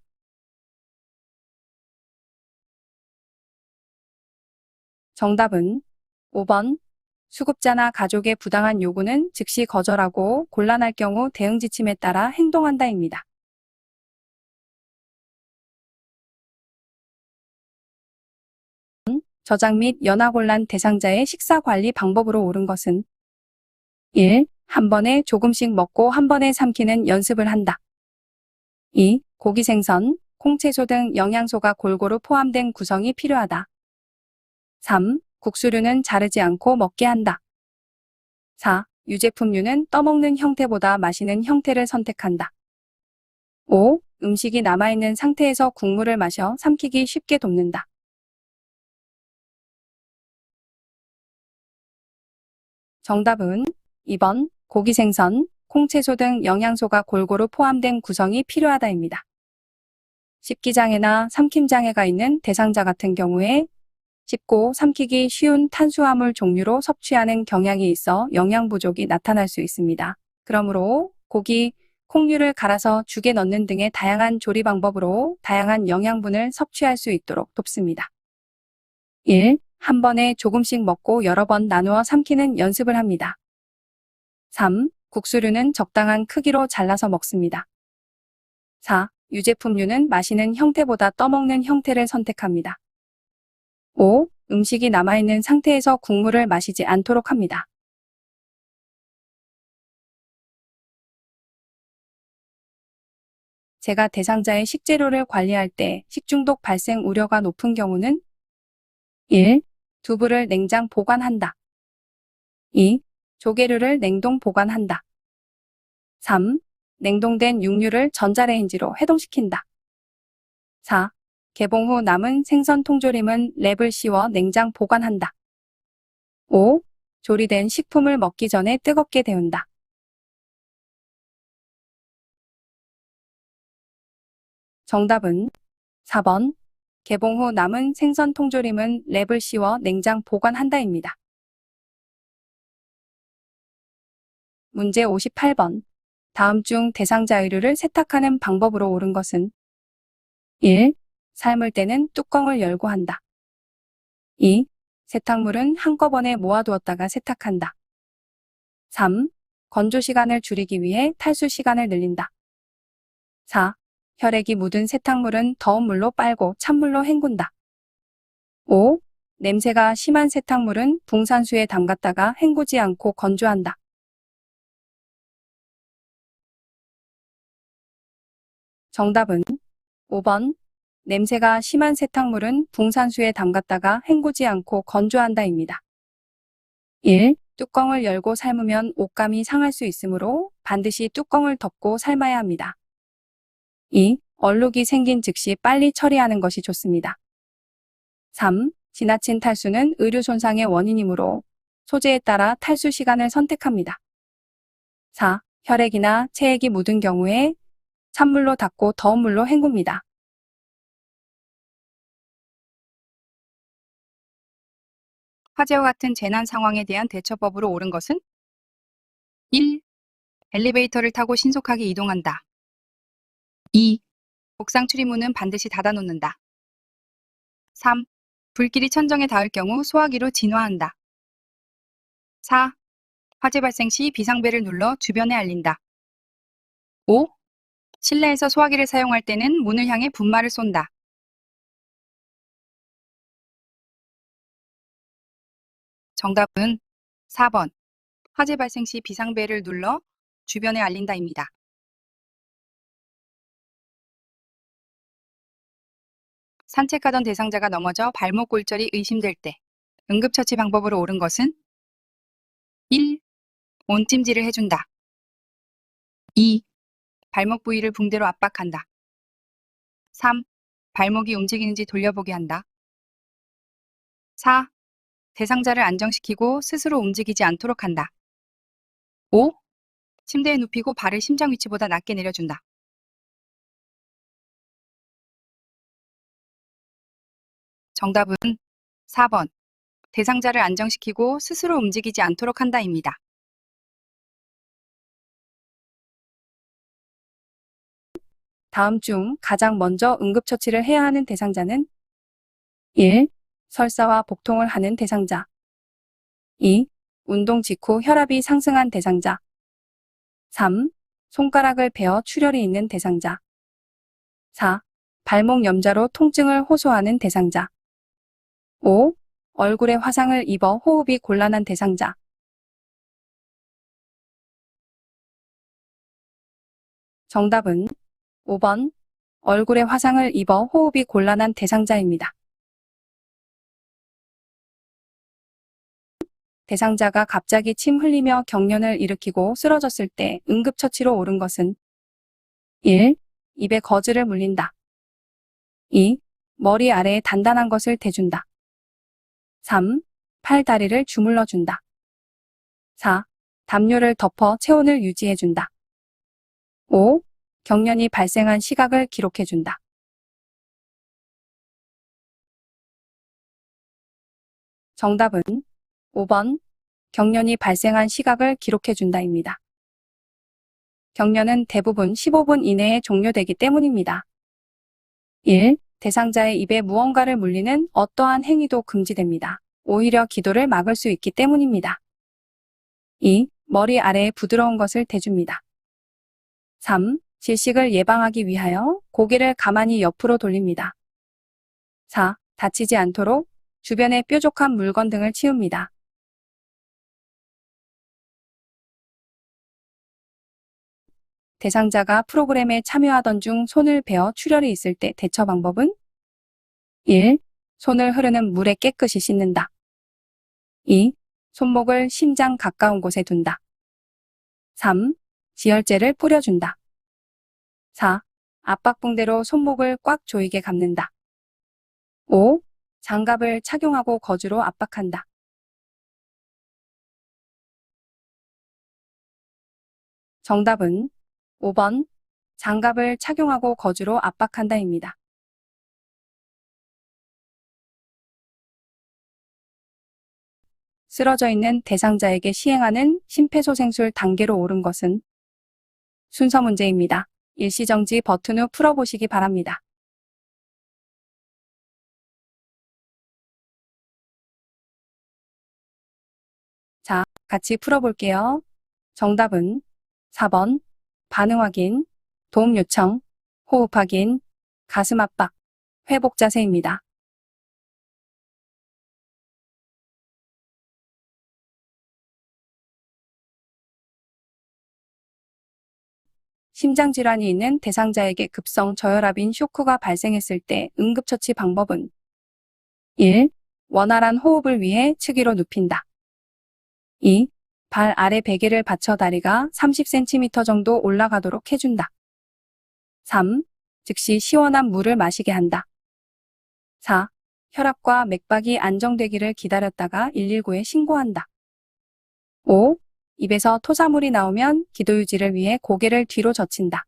정답은 5번. 수급자나 가족의 부당한 요구는 즉시 거절하고 곤란할 경우 대응 지침에 따라 행동한다입니다. 저작 및 연하곤란 대상자의 식사 관리 방법으로 옳은 것은 1. 한 번에 조금씩 먹고 한 번에 삼키는 연습을 한다. 2. 고기 생선, 콩채소 등 영양소가 골고루 포함된 구성이 필요하다. 3. 국수류는 자르지 않고 먹게 한다. 4. 유제품류는 떠먹는 형태보다 마시는 형태를 선택한다. 5. 음식이 남아있는 상태에서 국물을 마셔 삼키기 쉽게 돕는다. 정답은 2번. 고기 생선, 콩채소 등 영양소가 골고루 포함된 구성이 필요하다입니다. 식기장애나 삼킴장애가 있는 대상자 같은 경우에 씹고 삼키기 쉬운 탄수화물 종류로 섭취하는 경향이 있어 영양 부족이 나타날 수 있습니다. 그러므로 고기, 콩류를 갈아서 죽에 넣는 등의 다양한 조리 방법으로 다양한 영양분을 섭취할 수 있도록 돕습니다. 1. 한 번에 조금씩 먹고 여러 번 나누어 삼키는 연습을 합니다. 3. 국수류는 적당한 크기로 잘라서 먹습니다. 4. 유제품류는 마시는 형태보다 떠먹는 형태를 선택합니다. 5. 음식이 남아있는 상태에서 국물을 마시지 않도록 합니다. 제가 대상자의 식재료를 관리할 때 식중독 발생 우려가 높은 경우는 1. 두부를 냉장 보관한다. 2. 조개류를 냉동 보관한다. 3. 냉동된 육류를 전자레인지로 해동시킨다. 4. 개봉 후 남은 생선 통조림은 랩을 씌워 냉장 보관한다. 5. 조리된 식품을 먹기 전에 뜨겁게 데운다. 정답은 4번. 개봉 후 남은 생선 통조림은 랩을 씌워 냉장 보관한다입니다. 문제 58번. 다음 중 대상자 의류를 세탁하는 방법으로 옳은 것은 1. 삶을 때는 뚜껑을 열고 한다. 2. 세탁물은 한꺼번에 모아두었다가 세탁한다. 3. 건조 시간을 줄이기 위해 탈수 시간을 늘린다. 4. 혈액이 묻은 세탁물은 더운 물로 빨고 찬물로 헹군다. 5. 냄새가 심한 세탁물은 붕산수에 담갔다가 헹구지 않고 건조한다. 정답은 5번. 냄새가 심한 세탁물은 붕산수에 담갔다가 헹구지 않고 건조한다입니다. 1. 뚜껑을 열고 삶으면 옷감이 상할 수 있으므로 반드시 뚜껑을 덮고 삶아야 합니다. 2. 얼룩이 생긴 즉시 빨리 처리하는 것이 좋습니다. 3. 지나친 탈수는 의류 손상의 원인이므로 소재에 따라 탈수 시간을 선택합니다. 4. 혈액이나 체액이 묻은 경우에 찬물로 닦고 더운 물로 헹굽니다. 화재와 같은 재난 상황에 대한 대처법으로 옳은 것은 1. 엘리베이터를 타고 신속하게 이동한다. 2. 옥상 출입문은 반드시 닫아놓는다. 3. 불길이 천정에 닿을 경우 소화기로 진화한다. 4. 화재 발생 시 비상벨을 눌러 주변에 알린다. 5. 실내에서 소화기를 사용할 때는 문을 향해 분말을 쏜다. 정답은 4번. 화재 발생 시 비상벨을 눌러 주변에 알린다입니다. 산책하던 대상자가 넘어져 발목 골절이 의심될 때 응급처치 방법으로 옳은 것은 1. 온찜질을 해준다. 2. 발목 부위를 붕대로 압박한다. 3. 발목이 움직이는지 돌려보게 한다. 4. 대상자를 안정시키고 스스로 움직이지 않도록 한다. 5. 침대에 눕히고 발을 심장 위치보다 낮게 내려준다. 정답은 4번. 대상자를 안정시키고 스스로 움직이지 않도록 한다입니다. 다음 중 가장 먼저 응급처치를 해야 하는 대상자는 1. 설사와 복통을 하는 대상자. 2. 운동 직후 혈압이 상승한 대상자. 3. 손가락을 베어 출혈이 있는 대상자. 4. 발목 염좌로 통증을 호소하는 대상자. 5. 얼굴에 화상을 입어 호흡이 곤란한 대상자. 정답은 5번. 얼굴에 화상을 입어 호흡이 곤란한 대상자입니다. 대상자가 갑자기 침 흘리며 경련을 일으키고 쓰러졌을 때 응급처치로 옳은 것은 1. 입에 거즈를 물린다. 2. 머리 아래에 단단한 것을 대준다. 3. 팔 다리를 주물러준다. 4. 담요를 덮어 체온을 유지해준다. 5. 경련이 발생한 시각을 기록해준다. 정답은 5번. 경련이 발생한 시각을 기록해준다입니다. 경련은 대부분 15분 이내에 종료되기 때문입니다. 1. 대상자의 입에 무언가를 물리는 어떠한 행위도 금지됩니다. 오히려 기도를 막을 수 있기 때문입니다. 2. 머리 아래에 부드러운 것을 대줍니다. 3. 질식을 예방하기 위하여 고개를 가만히 옆으로 돌립니다. 4. 다치지 않도록 주변에 뾰족한 물건 등을 치웁니다. 대상자가 프로그램에 참여하던 중 손을 베어 출혈이 있을 때 대처 방법은 1. 손을 흐르는 물에 깨끗이 씻는다. 2. 손목을 심장 가까운 곳에 둔다. 3. 지혈제를 뿌려준다. 4. 압박붕대로 손목을 꽉 조이게 감는다. 5. 장갑을 착용하고 거즈로 압박한다. 정답은 5번. 장갑을 착용하고 거즈로 압박한다입니다. 쓰러져 있는 대상자에게 시행하는 심폐소생술 단계로 옳은 것은 순서 문제입니다. 일시정지 버튼 후 풀어보시기 바랍니다. 자, 같이 풀어볼게요. 정답은 4번. 반응 확인, 도움 요청, 호흡 확인, 가슴 압박, 회복 자세입니다. 심장질환이 있는 대상자에게 급성 저혈압인 쇼크가 발생했을 때 응급처치 방법은 1. 원활한 호흡을 위해 측위로 눕힌다. 2. 발 아래 베개를 받쳐 다리가 30cm 정도 올라가도록 해준다. 3. 즉시 시원한 물을 마시게 한다. 4. 혈압과 맥박이 안정되기를 기다렸다가 119에 신고한다. 5. 입에서 토사물이 나오면 기도 유지를 위해 고개를 뒤로 젖힌다.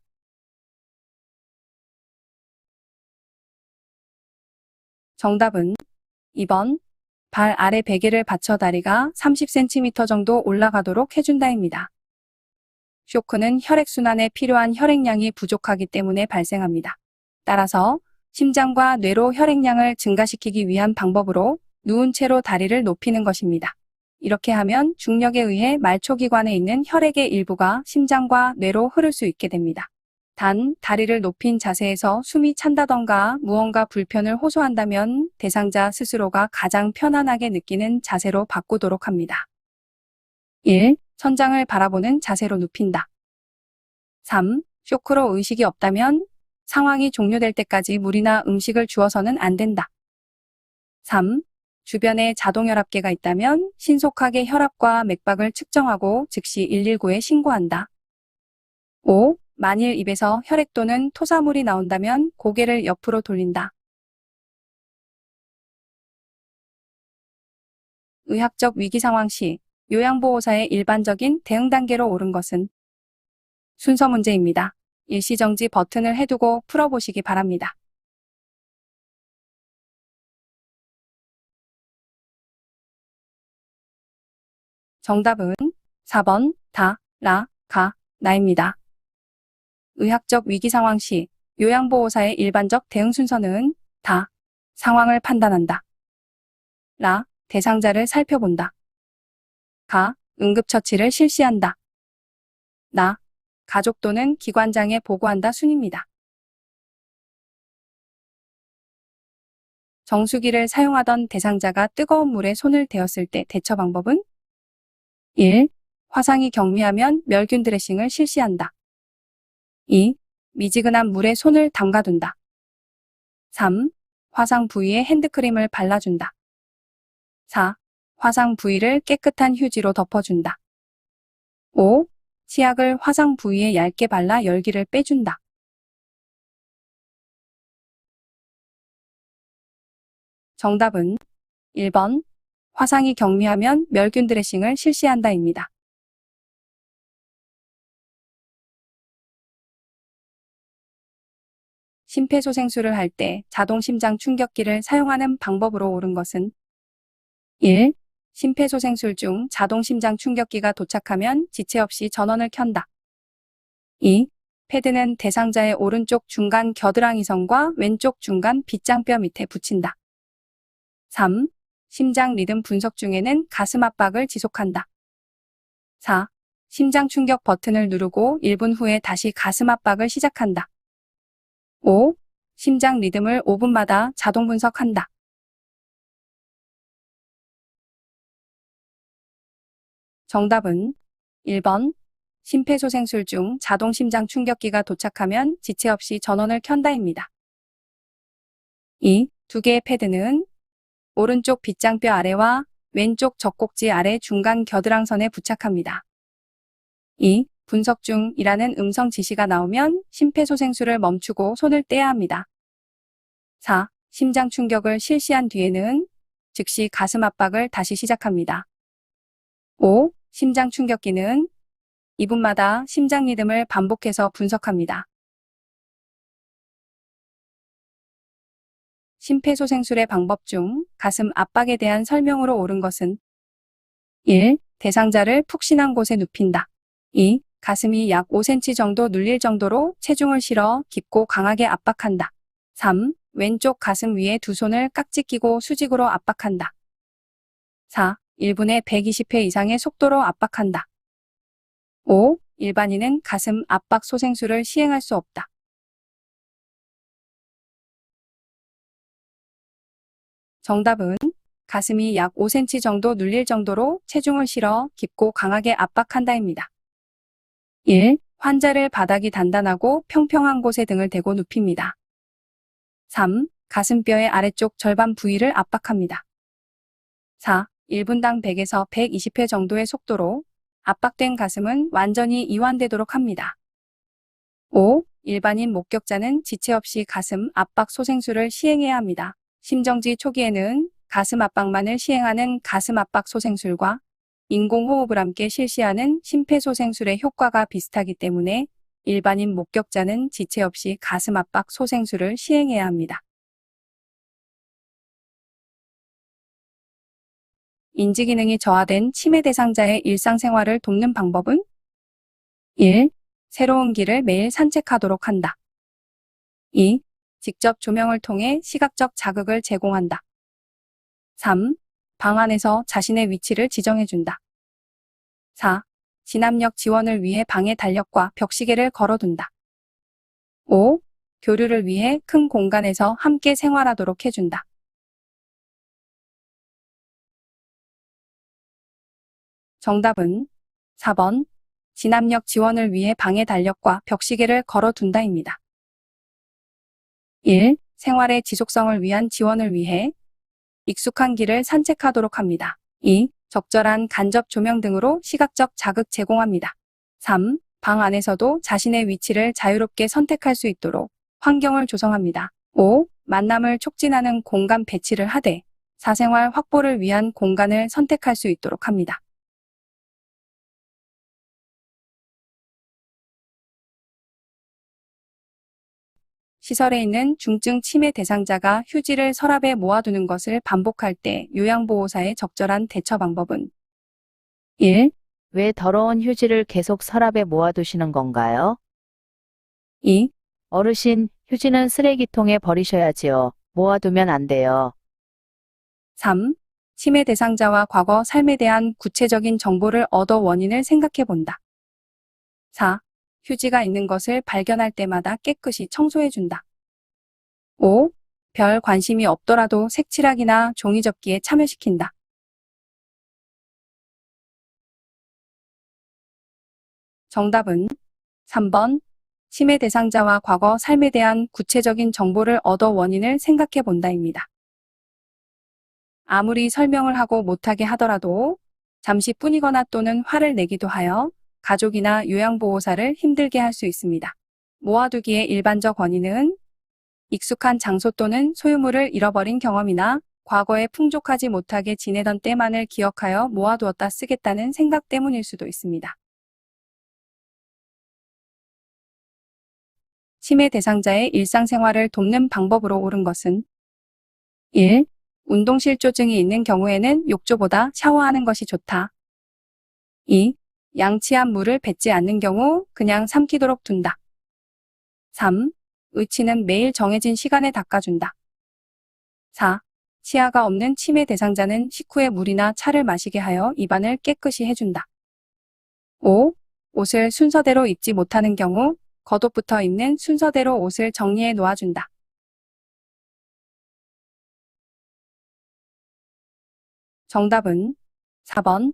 정답은 2번. 발 아래 베개를 받쳐 다리가 30cm 정도 올라가도록 해준다입니다. 쇼크는 혈액순환에 필요한 혈액량이 부족하기 때문에 발생합니다. 따라서 심장과 뇌로 혈액량을 증가시키기 위한 방법으로 누운 채로 다리를 높이는 것입니다. 이렇게 하면 중력에 의해 말초기관에 있는 혈액의 일부가 심장과 뇌로 흐를 수 있게 됩니다. 단, 다리를 높인 자세에서 숨이 찬다던가 무언가 불편을 호소한다면 대상자 스스로가 가장 편안하게 느끼는 자세로 바꾸도록 합니다. 1. 천장을 바라보는 자세로 눕힌다. 3. 쇼크로 의식이 없다면 상황이 종료될 때까지 물이나 음식을 주어서는 안 된다. 3. 주변에 자동혈압계가 있다면 신속하게 혈압과 맥박을 측정하고 즉시 119에 신고한다. 5. 만일 입에서 혈액 또는 토사물이 나온다면 고개를 옆으로 돌린다. 의학적 위기 상황 시 요양보호사의 일반적인 대응 단계로 옳은 것은 순서 문제입니다. 일시정지 버튼을 해두고 풀어보시기 바랍니다. 정답은 4번 다, 라, 가, 나입니다. 의학적 위기 상황 시 요양보호사의 일반적 대응 순서는 다, 상황을 판단한다. 라, 대상자를 살펴본다. 가, 응급처치를 실시한다. 나, 가족 또는 기관장에 보고한다 순입니다. 정수기를 사용하던 대상자가 뜨거운 물에 손을 대었을 때 대처 방법은 1. 화상이 경미하면 멸균 드레싱을 실시한다. 2. 미지근한 물에 손을 담가둔다. 3. 화상 부위에 핸드크림을 발라준다. 4. 화상 부위를 깨끗한 휴지로 덮어준다. 5. 치약을 화상 부위에 얇게 발라 열기를 빼준다. 정답은 1번 화상이 경미하면 멸균 드레싱을 실시한다입니다. 심폐소생술을 할 때 자동 심장 충격기를 사용하는 방법으로 옳은 것은 1. 심폐소생술 중 자동 심장 충격기가 도착하면 지체 없이 전원을 켠다. 2. 패드는 대상자의 오른쪽 중간 겨드랑이선과 왼쪽 중간 빗장뼈 밑에 붙인다. 3. 심장 리듬 분석 중에는 가슴 압박을 지속한다. 4. 심장 충격 버튼을 누르고 1분 후에 다시 가슴 압박을 시작한다. 5. 심장 리듬을 5분마다 자동 분석한다. 정답은 1번 심폐소생술 중 자동 심장 충격기가 도착하면 지체 없이 전원을 켠다입니다. 2. 두 개의 패드는 오른쪽 빗장뼈 아래와 왼쪽 젖꼭지 아래 중간 겨드랑선에 부착합니다. 2. 분석 중이라는 음성 지시가 나오면 심폐소생술을 멈추고 손을 떼야 합니다. 4. 심장 충격을 실시한 뒤에는 즉시 가슴 압박을 다시 시작합니다. 5. 심장 충격기는 2분마다 심장 리듬을 반복해서 분석합니다. 심폐소생술의 방법 중 가슴 압박에 대한 설명으로 옳은 것은 1. 대상자를 푹신한 곳에 눕힌다. 2. 가슴이 약 5cm 정도 눌릴 정도로 체중을 실어 깊고 강하게 압박한다. 3. 왼쪽 가슴 위에 두 손을 깍지 끼고 수직으로 압박한다. 4. 1분에 120회 이상의 속도로 압박한다. 5. 일반인은 가슴 압박 소생술을 시행할 수 없다. 정답은 가슴이 약 5cm 정도 눌릴 정도로 체중을 실어 깊고 강하게 압박한다입니다. 1. 환자를 바닥이 단단하고 평평한 곳에 등을 대고 눕힙니다. 3. 가슴뼈의 아래쪽 절반 부위를 압박합니다. 4. 1분당 100에서 120회 정도의 속도로 압박된 가슴은 완전히 이완되도록 합니다. 5. 일반인 목격자는 지체 없이 가슴 압박 소생술을 시행해야 합니다. 심정지 초기에는 가슴 압박만을 시행하는 가슴 압박 소생술과 인공호흡을 함께 실시하는 심폐소생술의 효과가 비슷하기 때문에 일반인 목격자는 지체 없이 가슴 압박 소생술을 시행해야 합니다. 인지기능이 저하된 치매 대상자의 일상생활을 돕는 방법은 1. 새로운 길을 매일 산책하도록 한다. 2. 직접 조명을 통해 시각적 자극을 제공한다. 3. 방 안에서 자신의 위치를 지정해준다. 4. 진압력 지원을 위해 방에 달력과 벽시계를 걸어둔다. 5. 교류를 위해 큰 공간에서 함께 생활하도록 해준다. 정답은 4번 진압력 지원을 위해 방에 달력과 벽시계를 걸어둔다입니다. 1. 생활의 지속성을 위한 지원을 위해 익숙한 길을 산책하도록 합니다. 2. 적절한 간접 조명 등으로 시각적 자극 제공합니다. 3. 방 안에서도 자신의 위치를 자유롭게 선택할 수 있도록 환경을 조성합니다. 5. 만남을 촉진하는 공간 배치를 하되 사생활 확보를 위한 공간을 선택할 수 있도록 합니다. 시설에 있는 중증 치매 대상자가 휴지를 서랍에 모아두는 것을 반복할 때 요양보호사의 적절한 대처 방법은 1. 왜 더러운 휴지를 계속 서랍에 모아두시는 건가요? 2. 어르신, 휴지는 쓰레기통에 버리셔야지요. 모아두면 안 돼요. 3. 치매 대상자와 과거 삶에 대한 구체적인 정보를 얻어 원인을 생각해 본다. 4. 휴지가 있는 것을 발견할 때마다 깨끗이 청소해 준다. 5. 별 관심이 없더라도 색칠하기나 종이접기에 참여시킨다. 정답은 3번. 치매 대상자와 과거 삶에 대한 구체적인 정보를 얻어 원인을 생각해 본다입니다. 아무리 설명을 하고 못하게 하더라도 잠시뿐이거나 또는 화를 내기도 하여 가족이나 요양보호사를 힘들게 할 수 있습니다. 모아두기의 일반적 원인은 익숙한 장소 또는 소유물을 잃어버린 경험이나 과거에 풍족하지 못하게 지내던 때만을 기억하여 모아두었다 쓰겠다는 생각 때문일 수도 있습니다. 치매 대상자의 일상생활을 돕는 방법으로 옳은 것은 1. 운동실조증이 있는 경우에는 욕조보다 샤워하는 것이 좋다. 2. 양치한 물을 뱉지 않는 경우 그냥 삼키도록 둔다. 3. 의치는 매일 정해진 시간에 닦아준다. 4. 치아가 없는 치매 대상자는 식후에 물이나 차를 마시게 하여 입안을 깨끗이 해준다. 5. 옷을 순서대로 입지 못하는 경우 겉옷부터 입는 순서대로 옷을 정리해 놓아준다. 정답은 4번.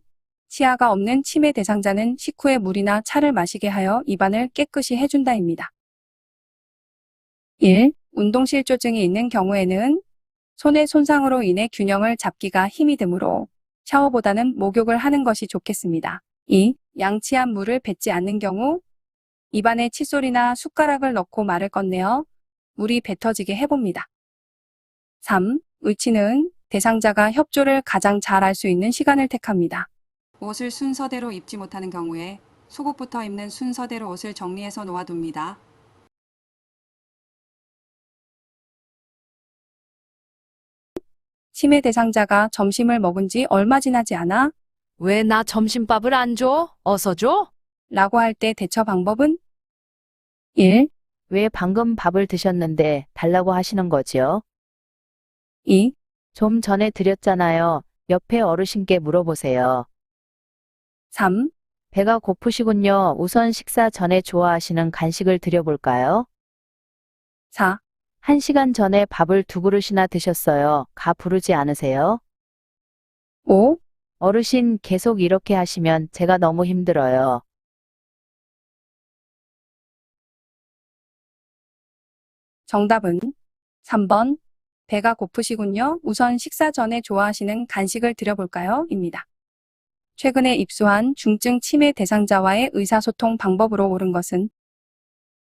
치아가 없는 치매 대상자는 식후에 물이나 차를 마시게 하여 입안을 깨끗이 해준다입니다. 1. 운동실조증이 있는 경우에는 손의 손상으로 인해 균형을 잡기가 힘이 드므로 샤워보다는 목욕을 하는 것이 좋겠습니다. 2. 양치한 물을 뱉지 않는 경우 입안에 칫솔이나 숟가락을 넣고 말을 건네어 물이 뱉어지게 해봅니다. 3. 의치는 대상자가 협조를 가장 잘 할 수 있는 시간을 택합니다. 옷을 순서대로 입지 못하는 경우에 속옷부터 입는 순서대로 옷을 정리해서 놓아둡니다. 치매 대상자가 점심을 먹은 지 얼마 지나지 않아 왜 나 점심밥을 안 줘? 어서 줘? 라고 할 때 대처 방법은 1. 왜 방금 밥을 드셨는데 달라고 하시는 거지요? 2. 좀 전에 드렸잖아요. 옆에 어르신께 물어보세요. 3. 배가 고프시군요. 우선 식사 전에 좋아하시는 간식을 드려볼까요? 4. 1시간 전에 밥을 2그릇이나 드셨어요. 가 부르지 않으세요? 5. 어르신 계속 이렇게 하시면 제가 너무 힘들어요. 정답은 3번. 배가 고프시군요. 우선 식사 전에 좋아하시는 간식을 드려볼까요? 입니다. 최근에 입소한 중증 치매 대상자와의 의사소통 방법으로 옳은 것은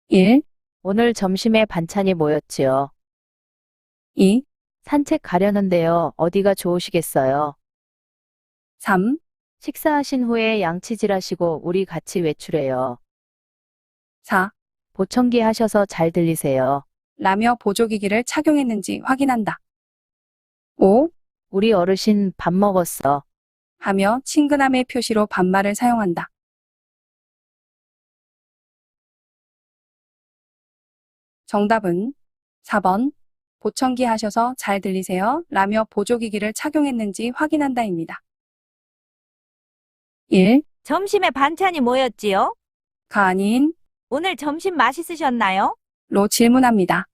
1. 오늘 점심에 반찬이 뭐였지요? 2. 산책 가려는데요. 어디가 좋으시겠어요? 3. 식사하신 후에 양치질 하시고 우리 같이 외출해요. 4. 보청기 하셔서 잘 들리세요. 라며 보조기기를 착용했는지 확인한다. 5. 우리 어르신 밥 먹었어. 하며 친근함의 표시로 반말을 사용한다. 정답은 4번. 보청기 하셔서 잘 들리세요? 라며 보조기기를 착용했는지 확인한다입니다. 1. 점심에 반찬이 뭐였지요? 가 아닌 오늘 점심 맛있으셨나요? 로 질문합니다.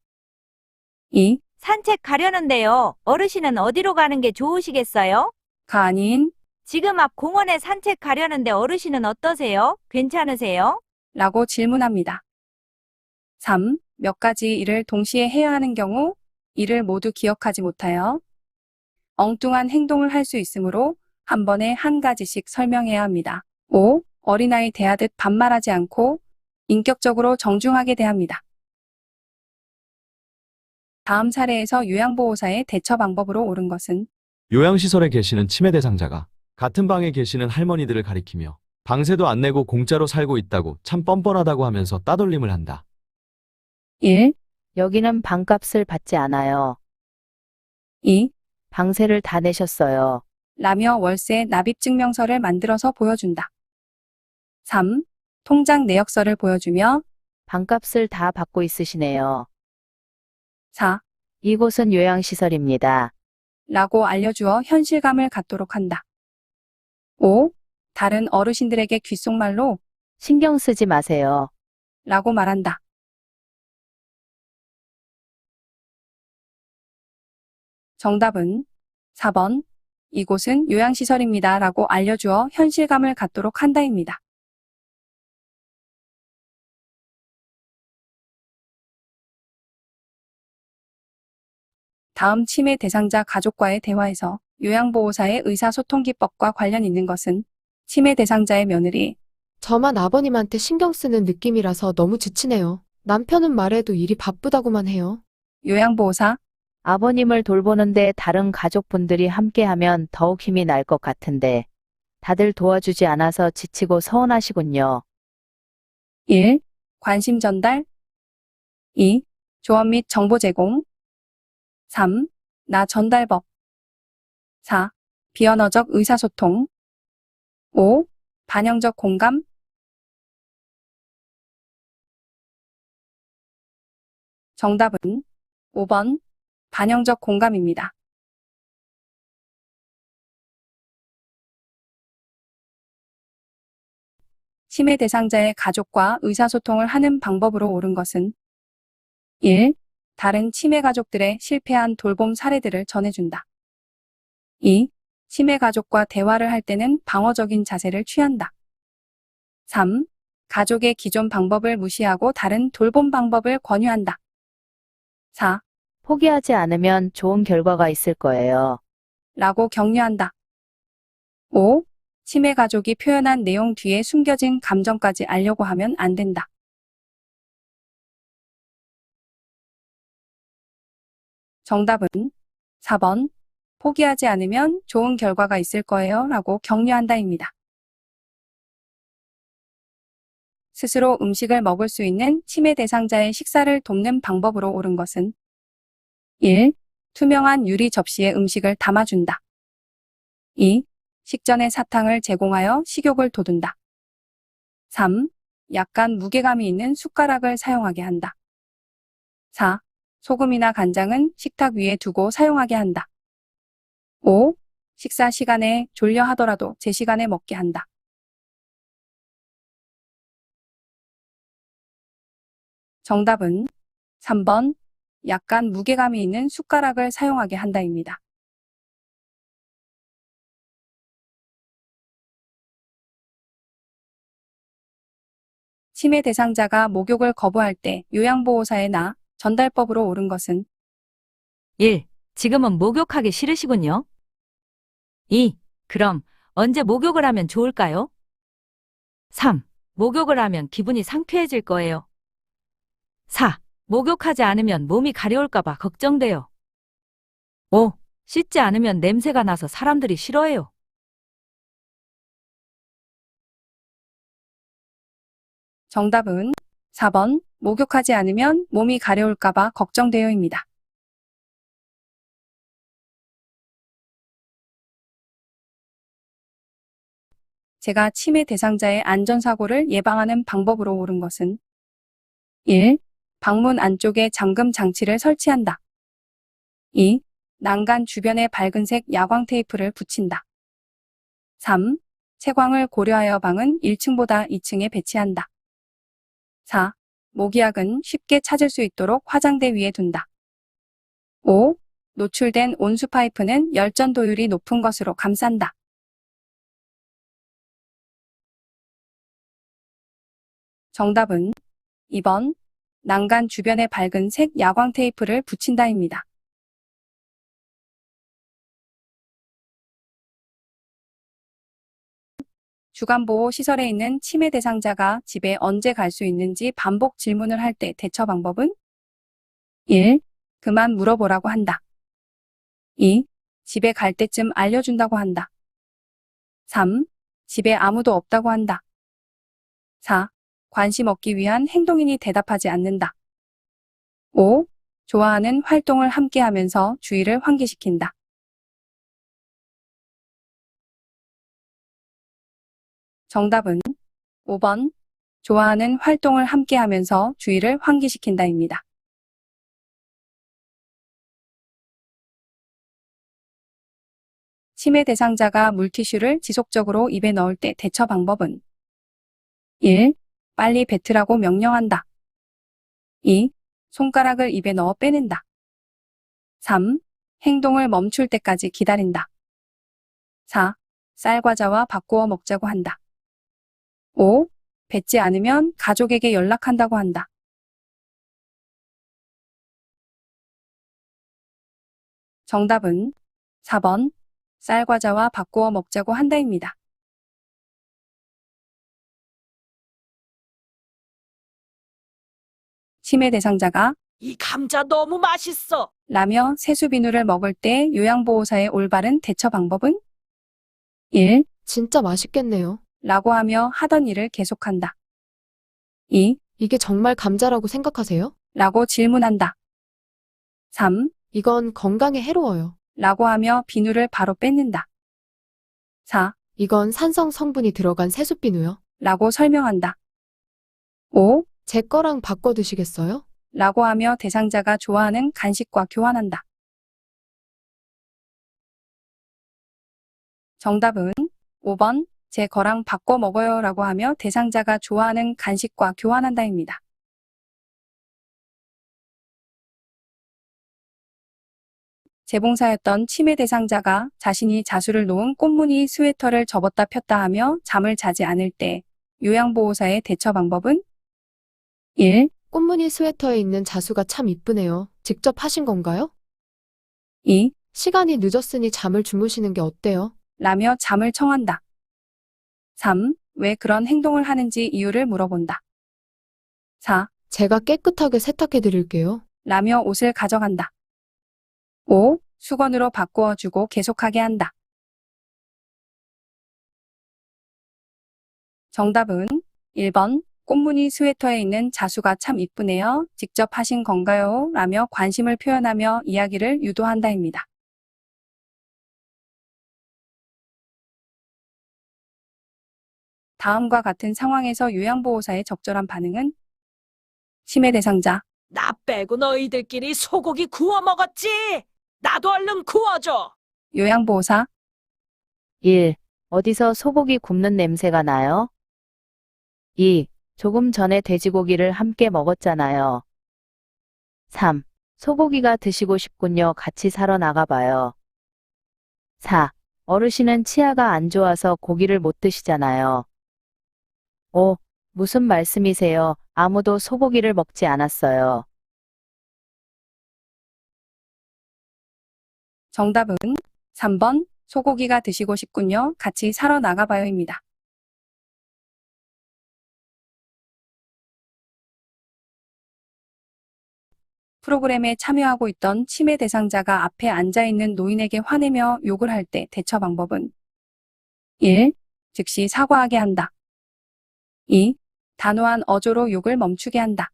2. 산책 가려는데요. 어르신은 어디로 가는 게 좋으시겠어요? 가 아닌 지금 앞 공원에 산책 가려는데 어르신은 어떠세요? 괜찮으세요? 라고 질문합니다. 3. 몇 가지 일을 동시에 해야 하는 경우 이를 모두 기억하지 못하여 엉뚱한 행동을 할 수 있으므로 한 번에 한 가지씩 설명해야 합니다. 5. 어린아이 대하듯 반말하지 않고 인격적으로 정중하게 대합니다. 다음 사례에서 요양보호사의 대처 방법으로 옳은 것은 요양시설에 계시는 치매 대상자가 같은 방에 계시는 할머니들을 가리키며 방세도 안 내고 공짜로 살고 있다고 참 뻔뻔하다고 하면서 따돌림을 한다. 1. 여기는 방값을 받지 않아요. 2. 방세를 다 내셨어요. 라며 월세 납입 증명서를 만들어서 보여준다. 3. 통장 내역서를 보여주며 방값을 다 받고 있으시네요. 4. 이곳은 요양시설입니다. 라고 알려주어 현실감을 갖도록 한다. 5. 다른 어르신들에게 귓속말로 신경 쓰지 마세요. 라고 말한다. 정답은 4번. 이곳은 요양시설입니다. 라고 알려주어 현실감을 갖도록 한다입니다. 다음 치매 대상자 가족과의 대화에서 요양보호사의 의사소통 기법과 관련 있는 것은 치매 대상자의 며느리, 저만 아버님한테 신경 쓰는 느낌이라서 너무 지치네요. 남편은 말해도 일이 바쁘다고만 해요. 요양보호사, 아버님을 돌보는데 다른 가족분들이 함께하면 더욱 힘이 날 것 같은데 다들 도와주지 않아서 지치고 서운하시군요. 1. 관심 전달 2. 조언 및 정보 제공 3. 나 전달법 4. 비언어적 의사소통 5. 반영적 공감 정답은 5번. 반영적 공감입니다. 치매 대상자의 가족과 의사소통을 하는 방법으로 옳은 것은 1. 다른 치매 가족들의 실패한 돌봄 사례들을 전해준다. 2. 치매 가족과 대화를 할 때는 방어적인 자세를 취한다. 3. 가족의 기존 방법을 무시하고 다른 돌봄 방법을 권유한다. 4. 포기하지 않으면 좋은 결과가 있을 거예요. 라고 격려한다. 5. 치매 가족이 표현한 내용 뒤에 숨겨진 감정까지 알려고 하면 안 된다. 정답은 4번. 포기하지 않으면 좋은 결과가 있을 거예요. 라고 격려한다입니다. 스스로 음식을 먹을 수 있는 치매 대상자의 식사를 돕는 방법으로 옳은 것은 1. 투명한 유리 접시에 음식을 담아준다. 2. 식전에 사탕을 제공하여 식욕을 돋운다. 3. 약간 무게감이 있는 숟가락을 사용하게 한다. 4. 소금이나 간장은 식탁 위에 두고 사용하게 한다. 5. 식사 시간에 졸려 하더라도 제 시간에 먹게 한다. 정답은 3번. 약간 무게감이 있는 숟가락을 사용하게 한다입니다. 치매 대상자가 목욕을 거부할 때 요양보호사의 나 전달법으로 옳은 것은 1. 지금은 목욕하기 싫으시군요. 2. 그럼 언제 목욕을 하면 좋을까요? 3. 목욕을 하면 기분이 상쾌해질 거예요. 4. 목욕하지 않으면 몸이 가려울까봐 걱정돼요. 5. 씻지 않으면 냄새가 나서 사람들이 싫어해요. 정답은 4번. 목욕하지 않으면 몸이 가려울까봐 걱정되어입니다. 제가 치매 대상자의 안전사고를 예방하는 방법으로 옳은 것은 1. 방문 안쪽에 잠금 장치를 설치한다. 2. 난간 주변에 밝은색 야광 테이프를 붙인다. 3. 채광을 고려하여 방은 1층보다 2층에 배치한다. 4. 모기약은 쉽게 찾을 수 있도록 화장대 위에 둔다. 5. 노출된 온수 파이프는 열전 도율이 높은 것으로 감싼다. 정답은 2번. 난간 주변에 밝은색 야광 테이프를 붙인다입니다. 주간보호 시설에 있는 치매 대상자가 집에 언제 갈 수 있는지 반복 질문을 할 때 대처 방법은 1. 그만 물어보라고 한다. 2. 집에 갈 때쯤 알려준다고 한다. 3. 집에 아무도 없다고 한다. 4. 관심 얻기 위한 행동이니 대답하지 않는다. 5. 좋아하는 활동을 함께 하면서 주의를 환기시킨다. 정답은 5번. 좋아하는 활동을 함께 하면서 주의를 환기시킨다입니다. 치매 대상자가 물티슈를 지속적으로 입에 넣을 때 대처 방법은 1. 빨리 뱉으라고 명령한다. 2. 손가락을 입에 넣어 빼낸다. 3. 행동을 멈출 때까지 기다린다. 4. 쌀과자와 바꾸어 먹자고 한다. 5. 뱉지 않으면 가족에게 연락한다고 한다. 정답은 4번. 쌀과자와 바꾸어 먹자고 한다입니다. 치매 대상자가 이 감자 너무 맛있어. 라며 세수비누를 먹을 때 요양보호사의 올바른 대처 방법은 1. 진짜 맛있겠네요. 라고 하며 하던 일을 계속한다. 2. 이게 정말 감자라고 생각하세요? 라고 질문한다. 3. 이건 건강에 해로워요. 라고 하며 비누를 바로 뺏는다. 4. 이건 산성 성분이 들어간 세숫비누요. 라고 설명한다. 5. 제 거랑 바꿔 드시겠어요? 라고 하며 대상자가 좋아하는 간식과 교환한다. 정답은 5번. 제 거랑 바꿔 먹어요 라고 하며 대상자가 좋아하는 간식과 교환한다입니다. 재봉사였던 치매 대상자가 자신이 자수를 놓은 꽃무늬 스웨터를 접었다 폈다 하며 잠을 자지 않을 때 요양보호사의 대처 방법은 1. 꽃무늬 스웨터에 있는 자수가 참 이쁘네요. 직접 하신 건가요? 2. 시간이 늦었으니 잠을 주무시는 게 어때요? 라며 잠을 청한다. 3. 왜 그런 행동을 하는지 이유를 물어본다. 4. 제가 깨끗하게 세탁해 드릴게요. 라며 옷을 가져간다. 5. 수건으로 바꾸어주고 계속하게 한다. 정답은 1번. 꽃무늬 스웨터에 있는 자수가 참 이쁘네요. 직접 하신 건가요? 라며 관심을 표현하며 이야기를 유도한다입니다. 다음과 같은 상황에서 요양보호사의 적절한 반응은 치매 대상자, 나 빼고 너희들끼리 소고기 구워 먹었지? 나도 얼른 구워줘. 요양보호사, 1. 어디서 소고기 굽는 냄새가 나요? 2. 조금 전에 돼지고기를 함께 먹었잖아요. 3. 소고기가 드시고 싶군요. 같이 사러 나가봐요. 4. 어르신은 치아가 안 좋아서 고기를 못 드시잖아요. 5. 무슨 말씀이세요? 아무도 소고기를 먹지 않았어요. 정답은 3번. 소고기가 드시고 싶군요. 같이 사러 나가봐요입니다. 프로그램에 참여하고 있던 치매 대상자가 앞에 앉아있는 노인에게 화내며 욕을 할 때 대처 방법은 1. 즉시 사과하게 한다. 2. 단호한 어조로 욕을 멈추게 한다.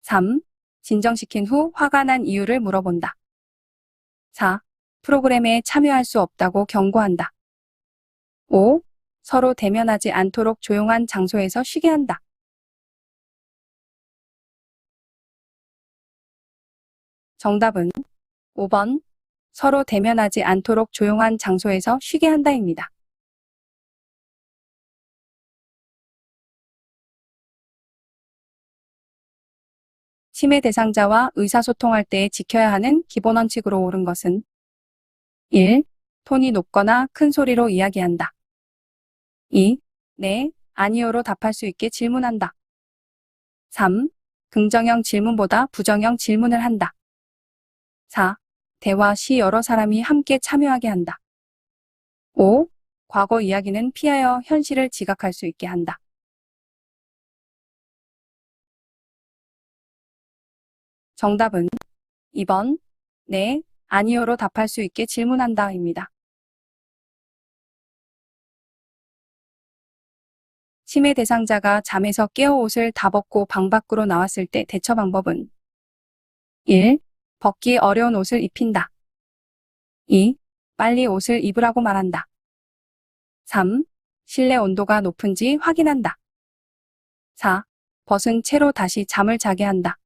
3. 진정시킨 후 화가 난 이유를 물어본다. 4. 프로그램에 참여할 수 없다고 경고한다. 5. 서로 대면하지 않도록 조용한 장소에서 쉬게 한다. 정답은 5번. 서로 대면하지 않도록 조용한 장소에서 쉬게 한다입니다. 치매 대상자와 의사소통할 때 지켜야 하는 기본 원칙으로 옳은 것은 1. 톤이 높거나 큰 소리로 이야기한다. 2. 네, 아니요로 답할 수 있게 질문한다. 3. 긍정형 질문보다 부정형 질문을 한다. 4. 대화 시 여러 사람이 함께 참여하게 한다. 5. 과거 이야기는 피하여 현실을 지각할 수 있게 한다. 정답은 2번. 네, 아니요로 답할 수 있게 질문한다입니다. 침해 대상자가 잠에서 깨어 옷을 다 벗고 방 밖으로 나왔을 때 대처 방법은 1. 벗기 어려운 옷을 입힌다. 2. 빨리 옷을 입으라고 말한다. 3. 실내 온도가 높은지 확인한다. 4. 벗은 채로 다시 잠을 자게 한다.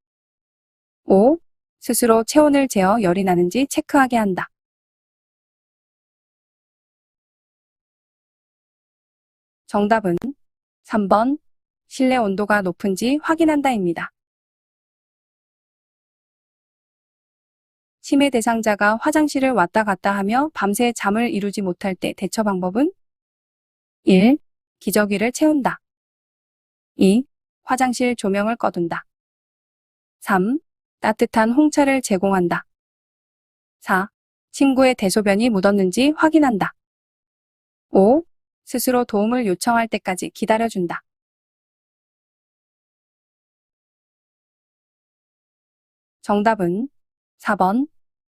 5. 스스로 체온을 재어 열이 나는지 체크하게 한다. 정답은 3번 실내 온도가 높은지 확인한다입니다. 침해 대상자가 화장실을 왔다 갔다 하며 밤새 잠을 이루지 못할 때 대처 방법은 1. 기저귀를 채운다. 2. 화장실 조명을 꺼둔다. 3. 따뜻한 홍차를 제공한다. 4. 친구의 대소변이 묻었는지 확인한다. 5. 스스로 도움을 요청할 때까지 기다려준다. 정답은 4번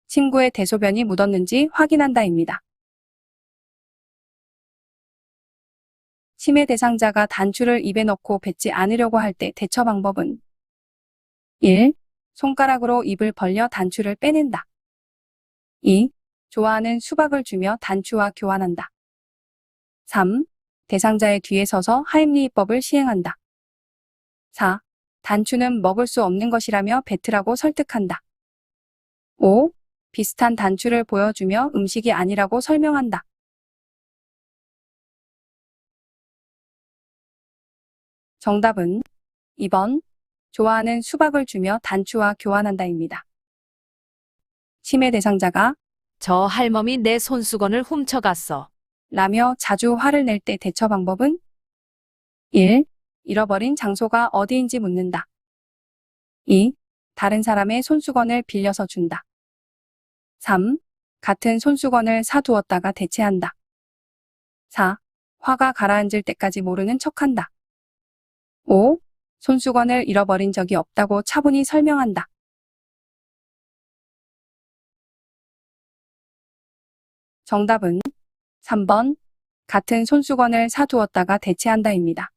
친구의 대소변이 묻었는지 확인한다입니다. 침해 대상자가 단추를 입에 넣고 뱉지 않으려고 할 때 대처 방법은 1. 손가락으로 입을 벌려 단추를 빼낸다. 2. 좋아하는 수박을 주며 단추와 교환한다. 3. 대상자의 뒤에 서서 하임리히법을 시행한다. 4. 단추는 먹을 수 없는 것이라며 뱉으라고 설득한다. 5. 비슷한 단추를 보여주며 음식이 아니라고 설명한다. 정답은 2번 좋아하는 수박을 주며 단추와 교환한다입니다. 침해 대상자가 저 할멈이 내 손수건을 훔쳐갔어. 라며 자주 화를 낼 때 대처 방법은 1. 잃어버린 장소가 어디인지 묻는다. 2. 다른 사람의 손수건을 빌려서 준다. 3. 같은 손수건을 사두었다가 대체한다. 4. 화가 가라앉을 때까지 모르는 척한다. 5. 손수건을 잃어버린 적이 없다고 차분히 설명한다. 정답은 3번 같은 손수건을 사두었다가 대체한다입니다.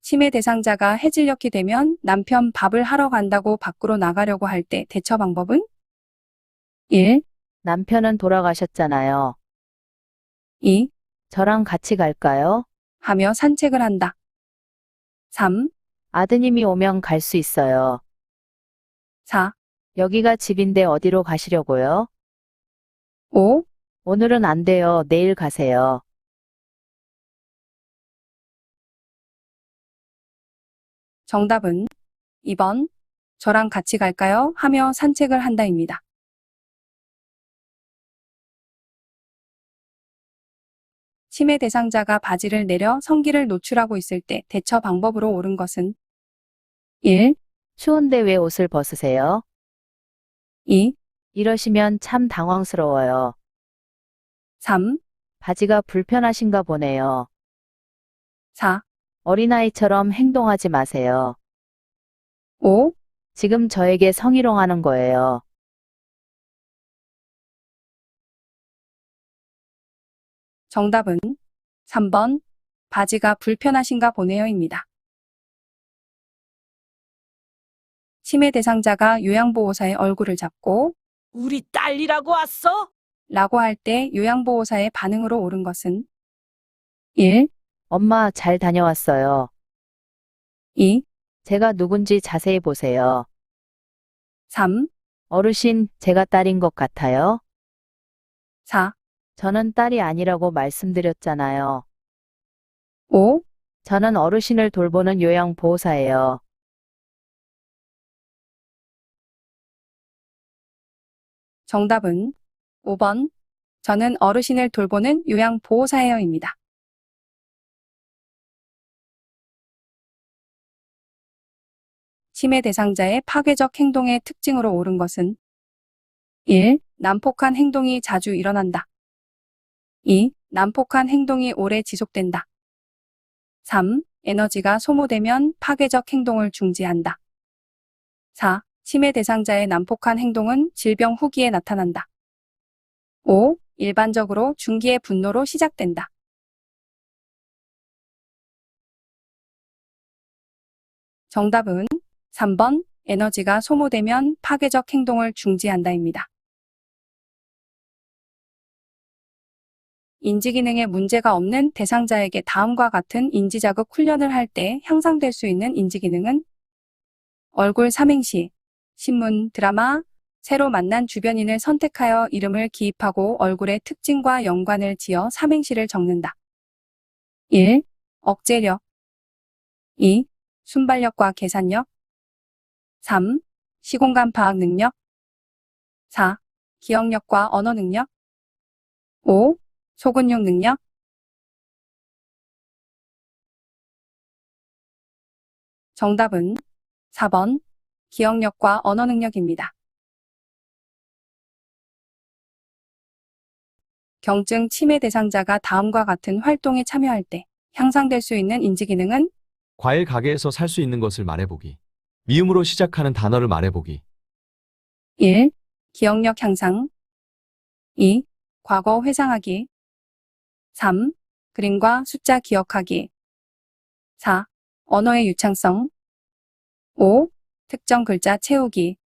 침해 대상자가 해질녘이 되면 남편 밥을 하러 간다고 밖으로 나가려고 할 때 대처 방법은 1. 남편은 돌아가셨잖아요. 2. 저랑 같이 갈까요? 하며 산책을 한다. 3. 아드님이 오면 갈 수 있어요. 4. 여기가 집인데 어디로 가시려고요? 5. 오늘은 안 돼요. 내일 가세요. 정답은 2번 저랑 같이 갈까요? 하며 산책을 한다입니다. 침해 대상자가 바지를 내려 성기를 노출하고 있을 때 대처 방법으로 옳은 것은 1. 추운데 왜 옷을 벗으세요? 2. 이러시면 참 당황스러워요. 3. 바지가 불편하신가 보네요. 4. 어린아이처럼 행동하지 마세요. 5. 지금 저에게 성희롱하는 거예요. 정답은 3번 바지가 불편하신가 보네요입니다. 침해 대상자가 요양보호사의 얼굴을 잡고 우리 딸이라고 왔어? 라고 할 때 요양보호사의 반응으로 옳은 것은 1. 엄마 잘 다녀왔어요. 2. 제가 누군지 자세히 보세요. 3. 어르신, 제가 딸인 것 같아요? 4. 저는 딸이 아니라고 말씀드렸잖아요. 5. 저는 어르신을 돌보는 요양보호사예요. 정답은 5번 저는 어르신을 돌보는 요양보호사예요입니다. 침해 대상자의 파괴적 행동의 특징으로 옳은 것은 1. 난폭한 행동이 자주 일어난다. 2. 난폭한 행동이 오래 지속된다. 3. 에너지가 소모되면 파괴적 행동을 중지한다. 4. 치매 대상자의 난폭한 행동은 질병 후기에 나타난다. 5. 일반적으로 중기의 분노로 시작된다. 정답은 3번 에너지가 소모되면 파괴적 행동을 중지한다입니다. 인지기능에 문제가 없는 대상자에게 다음과 같은 인지자극 훈련을 할 때 향상될 수 있는 인지기능은 얼굴 삼행시, 신문, 드라마, 새로 만난 주변인을 선택하여 이름을 기입하고 얼굴의 특징과 연관을 지어 삼행시를 적는다. 1. 억제력 2. 순발력과 계산력 3. 시공간 파악 능력 4. 기억력과 언어 능력 5. 소근육 능력 정답은 4번 기억력과 언어 능력입니다. 경증 치매 대상자가 다음과 같은 활동에 참여할 때 향상될 수 있는 인지기능은 과일 가게에서 살 수 있는 것을 말해보기. 미음으로 시작하는 단어를 말해보기. 1. 기억력 향상 2. 과거 회상하기 3. 그림과 숫자 기억하기 4. 언어의 유창성 5. 특정 글자 채우기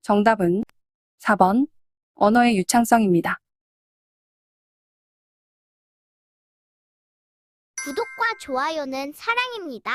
정답은 4번 언어의 유창성입니다. 구독과 좋아요는 사랑입니다.